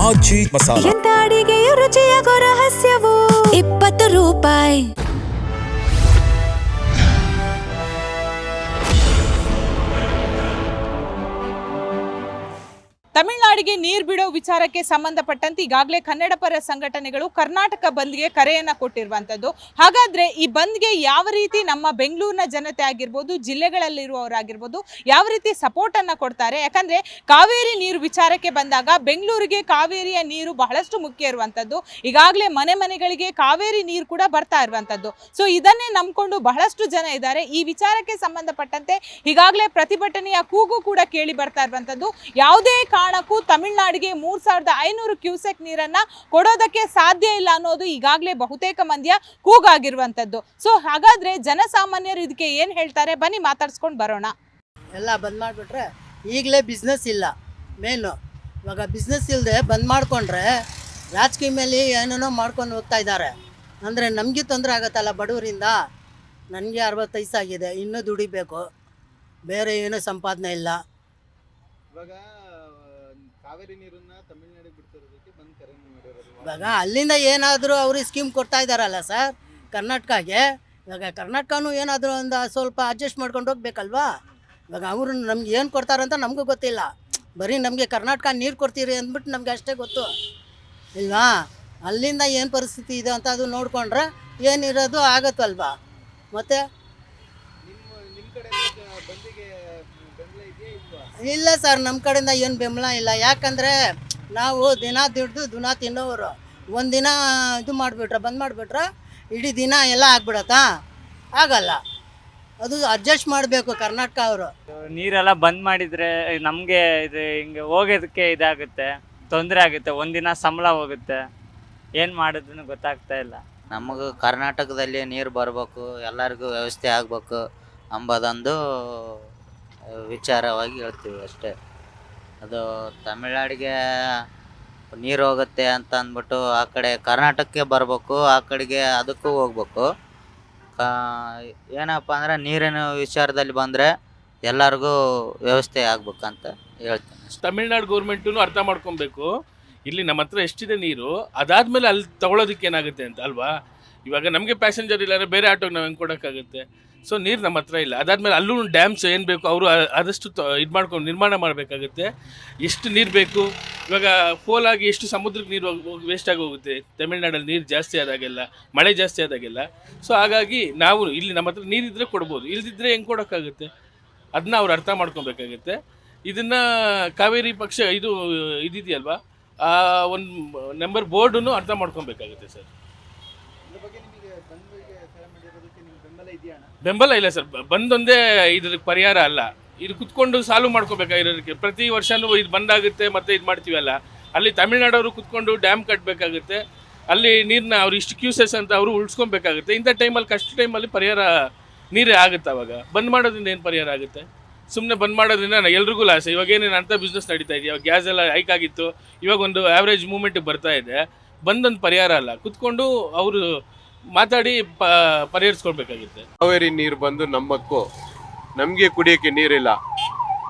ಆಜಿ ಮಸಾಲ. ಎಂತ ಅಡಿಗೆಯ ರುಚಿಯಾಗೋ ರಹಸ್ಯವು 20 ರೂಪಾಯಿ. ತಮಿಳುನಾಡಿಗೆ ನೀರು ಬಿಡೋ ವಿಚಾರಕ್ಕೆ ಸಂಬಂಧಪಟ್ಟಂತೆ ಈಗಾಗಲೇ ಕನ್ನಡ ಪರ ಸಂಘಟನೆಗಳು ಕರ್ನಾಟಕ ಬಂದ್ಗೆ ಕರೆಯನ್ನು ಕೊಟ್ಟಿರುವಂಥದ್ದು. ಹಾಗಾದರೆ ಈ ಬಂದ್ಗೆ ಯಾವ ರೀತಿ ನಮ್ಮ ಬೆಂಗಳೂರಿನ ಜನತೆ ಆಗಿರ್ಬೋದು, ಜಿಲ್ಲೆಗಳಲ್ಲಿರುವವರಾಗಿರ್ಬೋದು ಯಾವ ರೀತಿ ಸಪೋರ್ಟನ್ನು ಕೊಡ್ತಾರೆ? ಯಾಕಂದರೆ ಕಾವೇರಿ ನೀರು ವಿಚಾರಕ್ಕೆ ಬಂದಾಗ ಬೆಂಗಳೂರಿಗೆ ಕಾವೇರಿಯ ನೀರು ಬಹಳಷ್ಟು ಮುಖ್ಯ ಇರುವಂಥದ್ದು. ಈಗಾಗಲೇ ಮನೆ ಮನೆಗಳಿಗೆ ಕಾವೇರಿ ನೀರು ಕೂಡ ಬರ್ತಾ ಇರುವಂಥದ್ದು. ಸೊ ಇದನ್ನೇ ನಂಬಿಕೊಂಡು ಬಹಳಷ್ಟು ಜನ ಇದ್ದಾರೆ. ಈ ವಿಚಾರಕ್ಕೆ ಸಂಬಂಧಪಟ್ಟಂತೆ ಈಗಾಗಲೇ ಪ್ರತಿಭಟನೆಯ ಕೂಗು ಕೂಡ ಕೇಳಿ ಬರ್ತಾ ಇರುವಂಥದ್ದು. ಯಾವುದೇ ಕಾರಣಕ್ಕೂ ತಮಿಳುನಾಡಿಗೆ 3500 ಕ್ಯೂಸೆಕ್ ನೀರನ್ನ ಕೊಡೋದಕ್ಕೆ ಸಾಧ್ಯ ಇಲ್ಲ ಅನ್ನೋದು ಈಗಾಗಲೇ ಬಹುತೇಕ ಮಂದಿಯ ಕೂಗಾಗಿರುವಂಥದ್ದು. ಸೊ ಹಾಗಾದ್ರೆ ಜನಸಾಮಾನ್ಯರು ಇದಕ್ಕೆ ಏನು ಹೇಳ್ತಾರೆ ಬನ್ನಿ ಮಾತಾಡ್ಸ್ಕೊಂಡು ಬರೋಣ. ಎಲ್ಲ ಬಂದ್ ಮಾಡಿಬಿಟ್ರೆ ಈಗಲೇ ಬಿಸ್ನೆಸ್ ಇಲ್ಲ. ಮೇನು ಇವಾಗ ಬಿಸ್ನೆಸ್ ಇಲ್ಲದೆ ಬಂದ್ ಮಾಡಿಕೊಂಡ್ರೆ ರಾಜಕೀಯ ಮೇಲೆ ಏನೇನೋ ಮಾಡ್ಕೊಂಡು ಹೋಗ್ತಾ ಇದ್ದಾರೆ. ಅಂದರೆ ನಮಗೆ ತೊಂದರೆ ಆಗುತ್ತಲ್ಲ ಬಡವರಿಂದ. ನನಗೆ 60 ವಯಸ್ಸಾಗಿದೆ, ಇನ್ನೂ ದುಡಿಬೇಕು, ಬೇರೆ ಏನೂ ಸಂಪಾದನೆ ಇಲ್ಲ. ಇವಾಗ ಕಾವೇರಿ ನೀರನ್ನ ತಮಿಳ್ನಾಡಿಗೆ ಬಿಡ್ತಿರೋದಕ್ಕೆ ಬಂದು ಕರೆ ಮಾಡಿರೋದು. ಇವಾಗ ಅಲ್ಲಿಂದ ಏನಾದರೂ ಅವ್ರಿಗೆ ಸ್ಕೀಮ್ ಕೊಡ್ತಾ ಇದ್ದಾರಲ್ಲ ಸರ್ ಕರ್ನಾಟಕಗೆ. ಇವಾಗ ಕರ್ನಾಟಕನೂ ಏನಾದರೂ ಒಂದು ಸ್ವಲ್ಪ ಅಡ್ಜಸ್ಟ್ ಮಾಡ್ಕೊಂಡು ಹೋಗ್ಬೇಕಲ್ವಾ. ಇವಾಗ ಅವರು ನಮ್ಗೆ ಏನು ಕೊಡ್ತಾರಂತ ನಮಗೂ ಗೊತ್ತಿಲ್ಲ. ಬರೀ ನಮಗೆ ಕರ್ನಾಟಕ ನೀರು ಕೊಡ್ತೀರಿ ಅಂದ್ಬಿಟ್ಟು ನಮಗೆ ಅಷ್ಟೇ ಗೊತ್ತು ಇಲ್ವಾ. ಅಲ್ಲಿಂದ ಏನು ಪರಿಸ್ಥಿತಿ ಇದೆ ಅಂತ ಅದು ನೋಡಿಕೊಂಡ್ರೆ ಏನಿರೋದು ಆಗತ್ತಲ್ವಾ. ಮತ್ತು ನಿಮ್ಮ ಕಡೆ ಬಂದಿಗೆ ಬೆಂಬಲ ಇದೆಯಾ ಇಲ್ವಾ? ಇಲ್ಲ ಸರ್, ನಮ್ಮ ಕಡೆಯಿಂದ ಏನು ಬೆಂಬಲ ಇಲ್ಲ. ಯಾಕಂದರೆ ನಾವು ದಿನ ದುಡ್ದು ದಿನ ತಿನ್ನೋರು. ಒಂದಿನ ಇದು ಮಾಡಿಬಿಟ್ರೆ ಬಂದ್ ಮಾಡಿಬಿಟ್ರೆ ಇಡೀ ದಿನ ಎಲ್ಲ ಆಗ್ಬಿಡತ್ತಾ? ಆಗಲ್ಲ. ಅದು ಅಡ್ಜಸ್ಟ್ ಮಾಡಬೇಕು ಕರ್ನಾಟಕ ಅವರು. ನೀರೆಲ್ಲ ಬಂದ್ ಮಾಡಿದರೆ ನಮಗೆ ಇದು ಹಿಂಗೆ ಹೋಗೋದಕ್ಕೆ ಇದಾಗುತ್ತೆ, ತೊಂದರೆ ಆಗುತ್ತೆ. ಒಂದಿನ ಸಂಬಳ ಹೋಗುತ್ತೆ, ಏನು ಮಾಡೋದನ್ನು ಗೊತ್ತಾಗ್ತಾ ಇಲ್ಲ. ನಮಗೂ ಕರ್ನಾಟಕದಲ್ಲಿ ನೀರು ಬರಬೇಕು, ಎಲ್ಲರಿಗೂ ವ್ಯವಸ್ಥೆ ಆಗಬೇಕು ಅಂಬೋದೊಂದು ವಿಚಾರವಾಗಿ ಹೇಳ್ತೀವಿ ಅಷ್ಟೇ. ಅದು ತಮಿಳ್ನಾಡಿಗೆ ನೀರು ಹೋಗುತ್ತೆ ಅಂತ ಅಂದ್ಬಿಟ್ಟು ಆ ಕಡೆ ಕರ್ನಾಟಕಕ್ಕೆ ಬರಬೇಕು, ಆ ಕಡೆಗೆ ಅದಕ್ಕೂ ಹೋಗ್ಬೇಕು. ಏನಪ್ಪ ಅಂದರೆ ನೀರಿನ ವಿಚಾರದಲ್ಲಿ ಬಂದರೆ ಎಲ್ಲರಿಗೂ ವ್ಯವಸ್ಥೆ ಆಗ್ಬೇಕಂತ ಹೇಳ್ತೀನಿ. ತಮಿಳ್ನಾಡು ಗೌರ್ಮೆಂಟು ಅರ್ಥ ಮಾಡ್ಕೊಬೇಕು, ಇಲ್ಲಿ ನಮ್ಮ ಹತ್ರ ಎಷ್ಟಿದೆ ನೀರು, ಅದಾದಮೇಲೆ ಅಲ್ಲಿ ತೊಗೊಳೋದಕ್ಕೆ ಏನಾಗುತ್ತೆ ಅಂತ ಅಲ್ವಾ. ಇವಾಗ ನಮಗೆ ಪ್ಯಾಸೆಂಜರ್ ಇಲ್ಲಾಂದರೆ ಬೇರೆ ಆಟೋಗೆ ನಾವು ಹೆಂಗೆ ಕೊಡೋಕ್ಕಾಗುತ್ತೆ. ಸೊ ನೀರು ನಮ್ಮ ಹತ್ರ ಇಲ್ಲ. ಅದಾದಮೇಲೆ ಅಲ್ಲೂ ಡ್ಯಾಮ್ಸ್ ಏನು ಬೇಕು ಅವರು ಆದಷ್ಟು ಇದು ಮಾಡ್ಕೊಂಡು ನಿರ್ಮಾಣ ಮಾಡಬೇಕಾಗುತ್ತೆ. ಎಷ್ಟು ನೀರು ಬೇಕು, ಇವಾಗ ಫೋಲಾಗಿ ಎಷ್ಟು ಸಮುದ್ರಕ್ಕೆ ನೀರು ವೇಸ್ಟಾಗಿ ಹೋಗುತ್ತೆ ತಮಿಳ್ನಾಡಲ್ಲಿ ನೀರು ಜಾಸ್ತಿ ಆದಾಗೆಲ್ಲ, ಮಳೆ ಜಾಸ್ತಿ ಆದಾಗೆಲ್ಲ. ಸೊ ಹಾಗಾಗಿ ನಾವು ಇಲ್ಲಿ ನಮ್ಮ ಹತ್ರ ನೀರಿದ್ದರೆ ಕೊಡ್ಬೋದು, ಇಲ್ದಿದ್ದರೆ ಹೆಂಗೆ ಕೊಡೋಕ್ಕಾಗುತ್ತೆ. ಅದನ್ನ ಅವ್ರು ಅರ್ಥ ಮಾಡ್ಕೊಬೇಕಾಗುತ್ತೆ. ಇದನ್ನು ಕಾವೇರಿ ಪಕ್ಷ ಇದಿದೆಯಲ್ವಾ, ಒಂದು ನಂಬರ್ ಬೋರ್ಡನ್ನು ಅರ್ಥ ಮಾಡ್ಕೊಬೇಕಾಗುತ್ತೆ ಸರ್. ಇದ್ರ ಬಗ್ಗೆ ನಿಮಗೆ ಬಂದಿಗೆ ಕರೆ ಮಾಡಿರೋದಕ್ಕೆ ನಿಮ್ಗೆ ಬೆಂಬಲ ಇದೆಯಾ? ಬೆಂಬಲ ಇಲ್ಲ ಸರ್, ಬಂದೊಂದೇ ಇದ್ರ ಪರಿಹಾರ ಅಲ್ಲ. ಇದು ಕುತ್ಕೊಂಡು ಸಾಲ್ವ್ ಮಾಡ್ಕೋಬೇಕಾಗಿರೋದಕ್ಕೆ ಪ್ರತಿ ವರ್ಷವೂ ಇದು ಬಂದಾಗುತ್ತೆ ಮತ್ತು ಇದು ಮಾಡ್ತೀವಲ್ಲ. ಅಲ್ಲಿ ತಮಿಳ್ನಾಡವರು ಕುತ್ಕೊಂಡು ಡ್ಯಾಮ್ ಕಟ್ಟಬೇಕಾಗುತ್ತೆ, ಅಲ್ಲಿ ನೀರನ್ನ ಅವ್ರು ಇಷ್ಟು ಕ್ಯೂಸೆಸ್ ಅಂತ ಅವರು ಉಳಿಸ್ಕೊಬೇಕಾಗುತ್ತೆ. ಇಂಥ ಟೈಮಲ್ಲಿ ಕಷ್ಟ ಟೈಮಲ್ಲಿ ಪರಿಹಾರ ನೀರೇ ಆಗುತ್ತೆ. ಅವಾಗ ಬಂದ್ ಮಾಡೋದ್ರಿಂದ ಏನು ಪರಿಹಾರ ಆಗುತ್ತೆ? ಸುಮ್ಮನೆ ಬಂದ್ ಮಾಡೋದ್ರಿಂದ ಎಲ್ರಿಗೂ ಲಾಸ್. ಇವಾಗ ಏನೇನು ಅಂಥ ಬಿಸ್ನೆಸ್ ನಡೀತಾ ಇದೆ, ಇವಾಗ ಗ್ಯಾಸ್ ಎಲ್ಲ ಹೈಕ್ ಆಗಿತ್ತು, ಇವಾಗ ಒಂದು ಆ್ಯಾವ್ರೇಜ್ ಮೂವ್ಮೆಂಟಿಗೆ ಬರ್ತಾ ಇದೆ. ಬಂದೊಂದು ಪರಿಹಾರ ಅಲ್ಲ, ಕುತ್ಕೊಂಡು ಅವರು ಮಾತಾಡಿ ಪರಿಹರಿಸ್ಕೊಳ್ಬೇಕಾಗುತ್ತೆ. ಕಾವೇರಿ ನೀರು ಬಂದು ನಮ್ಮಕ್ಕೂ, ನಮಗೆ ಕುಡಿಯೋಕ್ಕೆ ನೀರಿಲ್ಲ.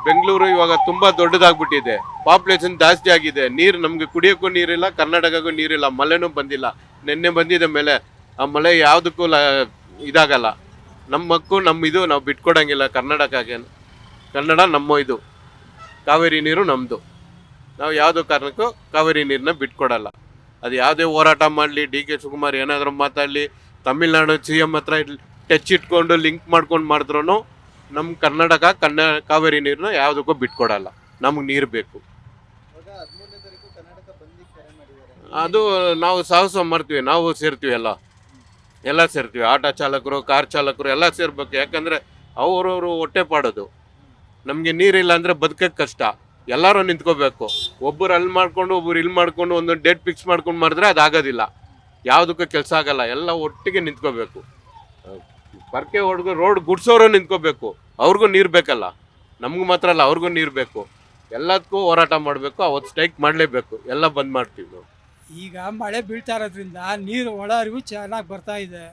ಬೆಂಗಳೂರು ಇವಾಗ ತುಂಬ ದೊಡ್ಡದಾಗ್ಬಿಟ್ಟಿದೆ, ಪಾಪ್ಯುಲೇಷನ್ ಜಾಸ್ತಿ ಆಗಿದೆ, ನೀರು ನಮಗೆ ಕುಡಿಯೋಕ್ಕೂ ನೀರಿಲ್ಲ, ಕರ್ನಾಟಕಕ್ಕೂ ನೀರಿಲ್ಲ. ಮಳೆನೂ ಬಂದಿಲ್ಲ, ನಿನ್ನೆ ಬಂದಿದ್ದ ಮೇಲೆ ಆ ಮಳೆ ಯಾವುದಕ್ಕೂ ಇದಾಗಲ್ಲ. ನಮ್ಮಕ್ಕೂ ಇದು ನಾವು ಬಿಟ್ಕೊಡಂಗಿಲ್ಲ ಕರ್ನಾಟಕಕ್ಕೆ. ಕನ್ನಡ ನಮ್ಮ ಇದು, ಕಾವೇರಿ ನೀರು ನಮ್ಮದು. ನಾವು ಯಾವುದೋ ಕಾರಣಕ್ಕೂ ಕಾವೇರಿ ನೀರನ್ನ ಬಿಟ್ಕೊಡಲ್ಲ. ಅದು ಯಾವುದೇ ಹೋರಾಟ ಮಾಡಲಿ, DK ಶಿವಕುಮಾರ್ ಏನಾದರೂ ಮಾತಾಡಲಿ, ತಮಿಳ್ನಾಡು CM ಹತ್ರ ಟಚ್ ಇಟ್ಕೊಂಡು ಲಿಂಕ್ ಮಾಡ್ಕೊಂಡು ಮಾಡಿದ್ರೂ ನಮ್ಮ ಕರ್ನಾಟಕ ಕಾವೇರಿ ನೀರನ್ನ ಯಾವುದಕ್ಕೂ ಬಿಟ್ಕೊಡಲ್ಲ. ನಮಗೆ ನೀರು ಬೇಕು. ಇವಾಗ 13ನೇ ತಾರೀಕು ಕರ್ನಾಟಕ ಬಂದಿಗೆ ಕರೆ ಮಾಡಿದ್ದಾರೆ. ಅದು ನಾವು ಸಾಹಸ ಮಾಡ್ತೀವಿ, ನಾವು ಸೇರ್ತೀವಿ, ಎಲ್ಲ ಸೇರ್ತೀವಿ. ಆಟೋ ಚಾಲಕರು, ಕಾರ್ ಚಾಲಕರು ಎಲ್ಲ ಸೇರ್ಬೇಕು. ಯಾಕಂದರೆ ಅವ್ರವರು ಹೊಟ್ಟೆ ಪಾಡೋದು. ನಮಗೆ ನೀರಿಲ್ಲ ಅಂದರೆ ಬದುಕೋಕ್ಕೆ ಕಷ್ಟ. ಎಲ್ಲರೂ ನಿಂತ್ಕೋಬೇಕು. ಒಬ್ಬರು ಅಲ್ಲಿ ಮಾಡ್ಕೊಂಡು ಒಬ್ಬರು ಇಲ್ಲಿ ಮಾಡ್ಕೊಂಡು ಒಂದೊಂದು ಡೇಟ್ ಫಿಕ್ಸ್ ಮಾಡ್ಕೊಂಡು ಮಾಡಿದ್ರೆ ಅದಾಗೋದಿಲ್ಲ, ಯಾವುದಕ್ಕೂ ಕೆಲಸ ಆಗಲ್ಲ. ಎಲ್ಲ ಒಟ್ಟಿಗೆ ನಿಂತ್ಕೋಬೇಕು. ಪರ್ಕೆ ಹೊಡ್ಗು ರೋಡ್ ಗುಡ್ಸೋರು ನಿಂತ್ಕೋಬೇಕು, ಅವ್ರಿಗೂ ನೀರು ಬೇಕಲ್ಲ. ನಮ್ಗೆ ಮಾತ್ರ ಅಲ್ಲ, ಅವ್ರಿಗೂ ನೀರು ಬೇಕು. ಎಲ್ಲದಕ್ಕೂ ಹೋರಾಟ ಮಾಡಬೇಕು. ಅವತ್ತು ಸ್ಟ್ರೈಕ್ ಮಾಡಲೇಬೇಕು. ಎಲ್ಲ ಬಂದ್ ಮಾಡ್ತೀವಿ ನಾವು. ಈಗ ಮಳೆ ಬೀಳ್ತಾ ಇರೋದ್ರಿಂದ ನೀರು ಒಳ ಹರಿವು ಚೆನ್ನಾಗಿ ಬರ್ತಾ ಇದೆ.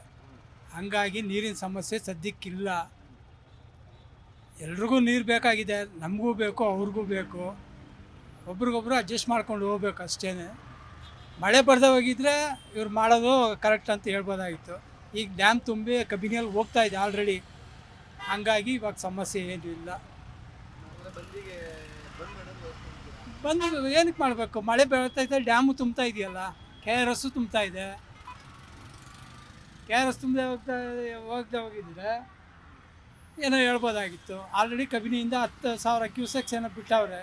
ಹಂಗಾಗಿ ನೀರಿನ ಸಮಸ್ಯೆ ಸದ್ಯಕ್ಕಿಲ್ಲ. ಎಲ್ರಿಗೂ ನೀರು ಬೇಕಾಗಿದೆ, ನಮಗೂ ಬೇಕು, ಅವ್ರಿಗೂ ಬೇಕು. ಒಬ್ರಿಗೊಬ್ರು ಅಡ್ಜಸ್ಟ್ ಮಾಡ್ಕೊಂಡು ಹೋಗ್ಬೇಕು ಅಷ್ಟೇ. ಮಳೆ ಬರ್ದೇ ಹೋಗಿದ್ರೆ ಇವ್ರು ಮಾಡೋದು ಕರೆಕ್ಟ್ ಅಂತ ಹೇಳ್ಬೋದಾಗಿತ್ತು. ಈಗ ಡ್ಯಾಮ್ ತುಂಬಿ ಕಬಿನಿಯಲ್ಲಿ ಹೋಗ್ತಾ ಇದೆ ಆಲ್ರೆಡಿ, ಹಂಗಾಗಿ ಇವಾಗ ಸಮಸ್ಯೆ ಏನೂ ಇಲ್ಲ. ಬಂದಿಗೆ ಬಂದ್ ಮಾಡೋದು ಬಂದು ಏನಕ್ಕೆ ಮಾಡಬೇಕು? ಮಳೆ ಬರ್ತಾ ಇದೆ, ಡ್ಯಾಮು ತುಂಬ್ತಾ ಇದೆಯಲ್ಲ, KRS ತುಂಬ್ತಾ ಇದೆ. KRS ತುಂಬದೆ ಹೋಗಿದ್ರೆ ಏನೋ ಹೇಳ್ಬೋದಾಗಿತ್ತು. ಆಲ್ರೆಡಿ ಕಬಿನಿಯಿಂದ 10,000 ಕ್ಯೂಸೆಕ್ಸ್ ಏನೋ ಬಿಟ್ಟವ್ರೆ,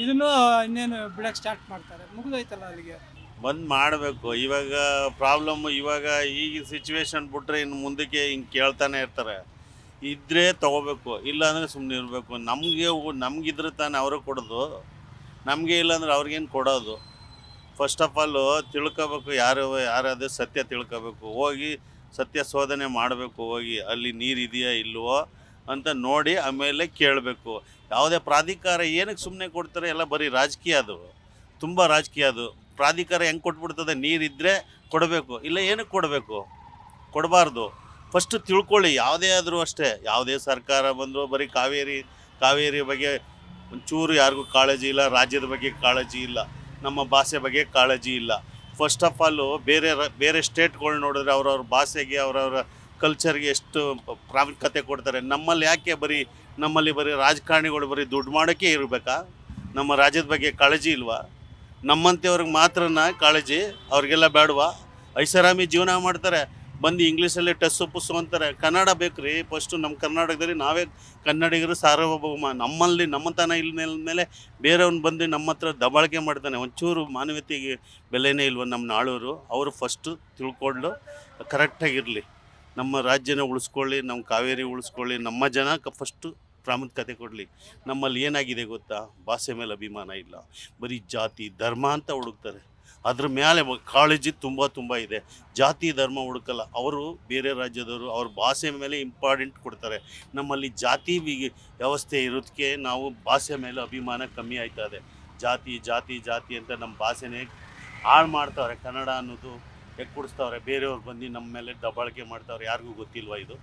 ಇದನ್ನು ಇನ್ನೇನು ಬಿಡೋಕ್ಕೆ ಸ್ಟಾರ್ಟ್ ಮಾಡ್ತಾರೆ, ಮುಗಿದೋಯ್ತಲ್ಲ ಅಲ್ಲಿಗೆ. ಬಂದ್ ಮಾಡಬೇಕು. ಇವಾಗ ಪ್ರಾಬ್ಲಮ್ ಇವಾಗ ಈಗ ಸಿಚುವೇಶನ್ ಬಿಟ್ರೆ ಇನ್ನು ಮುಂದಕ್ಕೆ ಹಿಂಗೆ ಕೇಳ್ತಾನೆ ಇರ್ತಾರೆ. ಇದ್ದರೆ ತೊಗೋಬೇಕು, ಇಲ್ಲಾಂದರೆ ಸುಮ್ಮನೆ ಇರಬೇಕು. ನಮಗಿದ್ರೆ ತಾನೇ ಅವ್ರಿಗೆ ಕೊಡೋದು, ನಮಗೆ ಇಲ್ಲಾಂದ್ರೆ ಅವ್ರಿಗೇನು ಕೊಡೋದು? ಫಸ್ಟ್ ಆಫ್ ಆಲು ತಿಳ್ಕೊಬೇಕು, ಯಾರದೇ ಸತ್ಯ ತಿಳ್ಕೊಬೇಕು. ಹೋಗಿ ಸತ್ಯ ಶೋಧನೆ ಮಾಡಬೇಕು, ಹೋಗಿ ಅಲ್ಲಿ ನೀರು ಇದೆಯಾ ಇಲ್ವೋ ಅಂತ ನೋಡಿ ಆಮೇಲೆ ಕೇಳಬೇಕು. ಯಾವುದೇ ಪ್ರಾಧಿಕಾರ ಏನಕ್ಕೆ ಸುಮ್ಮನೆ ಕೊಡ್ತಾರೆ? ಎಲ್ಲ ಬರೀ ರಾಜಕೀಯ, ಅದು ತುಂಬ ರಾಜಕೀಯ. ಅದು ಪ್ರಾಧಿಕಾರ ಹೆಂಗೆ ಕೊಟ್ಬಿಡ್ತದೆ? ನೀರಿದ್ದರೆ ಕೊಡಬೇಕು, ಇಲ್ಲ ಏನಕ್ಕೆ ಕೊಡಬೇಕು? ಕೊಡಬಾರ್ದು. ಫಸ್ಟು ತಿಳ್ಕೊಳ್ಳಿ. ಯಾವುದೇ ಆದರೂ ಅಷ್ಟೇ, ಯಾವುದೇ ಸರ್ಕಾರ ಬಂದರೂ ಬರೀ ಕಾವೇರಿ ಬಗ್ಗೆ ಒಂಚೂರು ಯಾರಿಗೂ ಕಾಳಜಿ ಇಲ್ಲ, ರಾಜ್ಯದ ಬಗ್ಗೆ ಕಾಳಜಿ ಇಲ್ಲ, ನಮ್ಮ ಭಾಷೆ ಬಗ್ಗೆ ಕಾಳಜಿ ಇಲ್ಲ. ಫಸ್ಟ್ ಆಫ್ ಆಲು ಬೇರೆ ಸ್ಟೇಟ್ಗಳು ನೋಡಿದ್ರೆ ಅವ್ರವ್ರ ಭಾಷೆಗೆ ಅವ್ರವ್ರ ಕಲ್ಚರ್ಗೆ ಎಷ್ಟು ಪ್ರಾಮುಖ್ಯತೆ ಕೊಡ್ತಾರೆ. ನಮ್ಮಲ್ಲಿ ಬರೀ ರಾಜಕಾರಣಿಗಳು ಬರೀ ದುಡ್ಡು ಮಾಡೋಕ್ಕೆ ಇರಬೇಕಾ? ನಮ್ಮ ರಾಜ್ಯದ ಬಗ್ಗೆ ಕಾಳಜಿ ಇಲ್ವಾ? ನಮ್ಮಂಥವ್ರಿಗೆ ಮಾತ್ರನ ಕಾಳಜಿ, ಅವ್ರಿಗೆಲ್ಲ ಬೇಡವಾ? ಐಷಾರಾಮಿ ಜೀವನ ಮಾಡ್ತಾರೆ, ಬಂದು ಇಂಗ್ಲೀಷಲ್ಲೇ ಟಸ್ಸು ಪುಸ್ಸು ಅಂತಾರೆ. ಕನ್ನಡ ಬೇಕು ರೀ ಫಸ್ಟು. ನಮ್ಮ ಕರ್ನಾಟಕದಲ್ಲಿ ನಾವೇ ಕನ್ನಡಿಗರು ಸಾರ್ವಭೌಮ. ನಮ್ಮತನ ಇಲ್ಲದ ಮೇಲೆ ಬೇರೆಯವ್ನು ಬಂದು ನಮ್ಮ ಹತ್ರ ದಬ್ಬಾಳಿಕೆ ಮಾಡ್ತಾನೆ. ಒಂಚೂರು ಮಾನವೀಯತೆಗೆ ಬೆಲೆನೇ ಇಲ್ವ ನಮ್ಮ ನಾಳೂರು. ಅವರು ಫಸ್ಟು ತಿಳ್ಕೊಂಡು ಕರೆಕ್ಟಾಗಿರಲಿ, ನಮ್ಮ ರಾಜ್ಯನ ಉಳಿಸ್ಕೊಳ್ಳಿ, ನಮ್ಮ ಕಾವೇರಿ ಉಳಿಸ್ಕೊಳ್ಳಿ, ನಮ್ಮ ಜನ ಫಸ್ಟು ಪ್ರಾಮುಖ್ಯತೆ ಕೊಡಲಿ. ನಮ್ಮಲ್ಲಿ ಏನಾಗಿದೆ ಗೊತ್ತಾ? ಭಾಷೆ ಮೇಲೆ ಅಭಿಮಾನ ಇಲ್ಲ, ಬರೀ ಜಾತಿ ಧರ್ಮ ಅಂತ ಹುಡುಕ್ತಾರೆ. ಅದ್ರ ಮೇಲೆ ಕಾಳಜಿ ತುಂಬ ಇದೆ. ಜಾತಿ ಧರ್ಮ ಹುಡುಕಲ್ಲ ಅವರು. ಬೇರೆ ರಾಜ್ಯದವರು ಅವ್ರ ಭಾಷೆ ಮೇಲೆ ಇಂಪಾರ್ಟೆಂಟ್ ಕೊಡ್ತಾರೆ. ನಮ್ಮಲ್ಲಿ ಜಾತಿ ವ್ಯವಸ್ಥೆ ಇರೋದಕ್ಕೆ ನಾವು ಭಾಷೆ ಮೇಲೆ ಅಭಿಮಾನ ಕಮ್ಮಿ ಆಯ್ತದೆ. ಜಾತಿ ಅಂತ ನಮ್ಮ ಭಾಷೆನೇ ಹಾಳು ಮಾಡ್ತಾವ್ರೆ. ಕನ್ನಡ ಅನ್ನೋದು ಕೊಡಿಸ್ತಾವ್ರೆ. ಬೇರೆಯವ್ರು ಬಂದು ನಮ್ಮ ಮೇಲೆ ದಬ್ಬಾಳಿಕೆ ಮಾಡ್ತಾವ್ರೆ. ಯಾರಿಗೂ ಗೊತ್ತಿಲ್ವಾ ಇದು?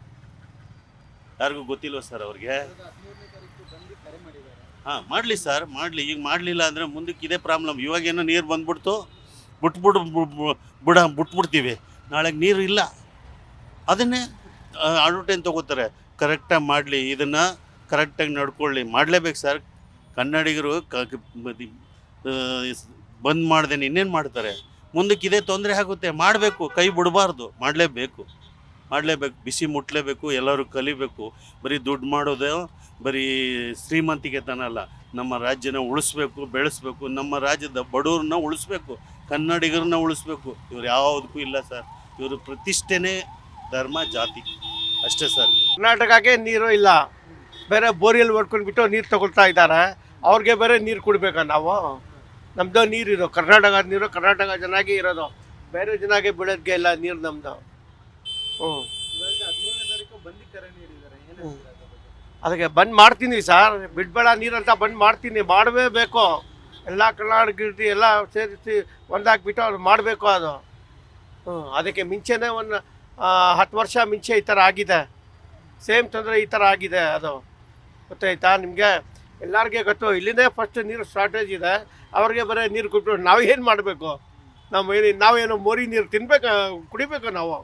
ಯಾರಿಗೂ ಗೊತ್ತಿಲ್ವ ಸರ್ ಅವ್ರಿಗೆ? 13ನೇ ತಾರೀಕು ಬಂದು ಕರೆ ಮಾಡಿದ್ದಾರೆ. ಹಾಂ, ಮಾಡಲಿ ಸರ್, ಮಾಡಲಿ. ಈಗ ಮಾಡಲಿಲ್ಲ ಅಂದರೆ ಮುಂದಕ್ಕೆ ಇದೇ ಪ್ರಾಬ್ಲಮ್. ಇವಾಗೇನೋ ನೀರು ಬಂದ್ಬಿಡ್ತು, ಬಿಟ್ಬಿಡ್ತೀವಿ, ನಾಳೆಗೆ ನೀರು ಇಲ್ಲ. ಅದನ್ನೇ ಅಡ್ವರ್ಟೈನ್ ತೊಗೋತಾರೆ. ಕರೆಕ್ಟಾಗಿ ಮಾಡಲಿ, ಇದನ್ನು ಕರೆಕ್ಟಾಗಿ ನಡ್ಕೊಳ್ಳಿ. ಮಾಡಲೇಬೇಕು ಸರ್. ಕನ್ನಡಿಗರು ಬಂದ್ ಮಾಡ್ದೇನೆ ಇನ್ನೇನು ಮಾಡ್ತಾರೆ? ಮುಂದಕ್ಕೆ ಇದೇ ತೊಂದರೆ ಆಗುತ್ತೆ. ಮಾಡಬೇಕು, ಕೈ ಬಿಡಬಾರ್ದು, ಮಾಡಲೇಬೇಕು. ಬಿಸಿ ಮುಟ್ಲೇಬೇಕು. ಎಲ್ಲರೂ ಕಲಿಬೇಕು. ಬರೀ ದುಡ್ಡು ಮಾಡೋದು ಬರೀ ಶ್ರೀಮಂತಿಗೆ ತನಲ್ಲ. ನಮ್ಮ ರಾಜ್ಯನ ಉಳಿಸ್ಬೇಕು, ಬೆಳೆಸ್ಬೇಕು. ನಮ್ಮ ರಾಜ್ಯದ ಬಡವ್ರನ್ನ ಉಳಿಸ್ಬೇಕು, ಕನ್ನಡಿಗರನ್ನ ಉಳಿಸ್ಬೇಕು. ಇವ್ರು ಯಾವುದಕ್ಕೂ ಇಲ್ಲ ಸರ್. ಇವರು ಪ್ರತಿಷ್ಠೆನೇ ಧರ್ಮ, ಜಾತಿ ಅಷ್ಟೇ ಸರ್. ಕರ್ನಾಟಕಕ್ಕೆ ನೀರು ಇಲ್ಲ, ಬೇರೆ ಬೋರಿಯಲ್ಲಿ ಹೊಡ್ಕೊಂಡ್ಬಿಟ್ಟು ನೀರು ತಗೊಳ್ತಾ ಇದ್ದಾರೆ. ಅವ್ರಿಗೆ ಬೇರೆ ನೀರು ಕೊಡಬೇಕಾ ನಾವು? ನಮ್ಮದು ನೀರಿರೋ ಕರ್ನಾಟಕ ನೀರು, ಕರ್ನಾಟಕ ಚೆನ್ನಾಗಿ ಇರೋದು, ಬೇರೆ ಜನಕ್ಕೆ ಬಿಡೋದಕ್ಕೆ ಇಲ್ಲ ನೀರು ನಮ್ಮದು. ಇವಾಗ 13ನೇ ತಾರೀಕು ಬಂದು ಕರೆ ನೀಡಿದ್ದಾರೆ. ಏನು ಅದಕ್ಕೆ ಬಂದ್ ಮಾಡ್ತೀನಿ ಸರ್, ಬಿಡಬೇಡ ನೀರಂತ ಬಂದ್ ಮಾಡ್ತೀನಿ. ಮಾಡಬೇಕು. ಎಲ್ಲ ಕರ್ನಾಟಕ ಎಲ್ಲ ಸೇರಿಸಿ ಒಂದಾಗ್ಬಿಟ್ಟು ಅವ್ರು ಮಾಡಬೇಕು ಅದು. ಅದಕ್ಕೆ ಮುಂಚೆನೇ ಒಂದು 10 ವರ್ಷ ಮುಂಚೆ ಈ ಥರ ಆಗಿದೆ. ಸೇಮ್ ತೊಂದರೆ ಈ ಥರ ಆಗಿದೆ. ಅದು ಗೊತ್ತಾಯ್ತಾ ನಿಮಗೆ? ಎಲ್ಲರಿಗೆ ಗೊತ್ತು. ಇಲ್ಲಿಂದೇ ಫಸ್ಟ್ ನೀರು ಶಾರ್ಟೇಜ್ ಇದೆ. ಅವ್ರಿಗೆ ಬರೀ ನೀರು ಕೊಟ್ಟು ನಾವೇನು ಮಾಡಬೇಕು? ನಾವೇನು ಮೋರಿ ನೀರು ತಿನ್ಬೇಕು, ಕುಡಿಬೇಕು ನಾವು.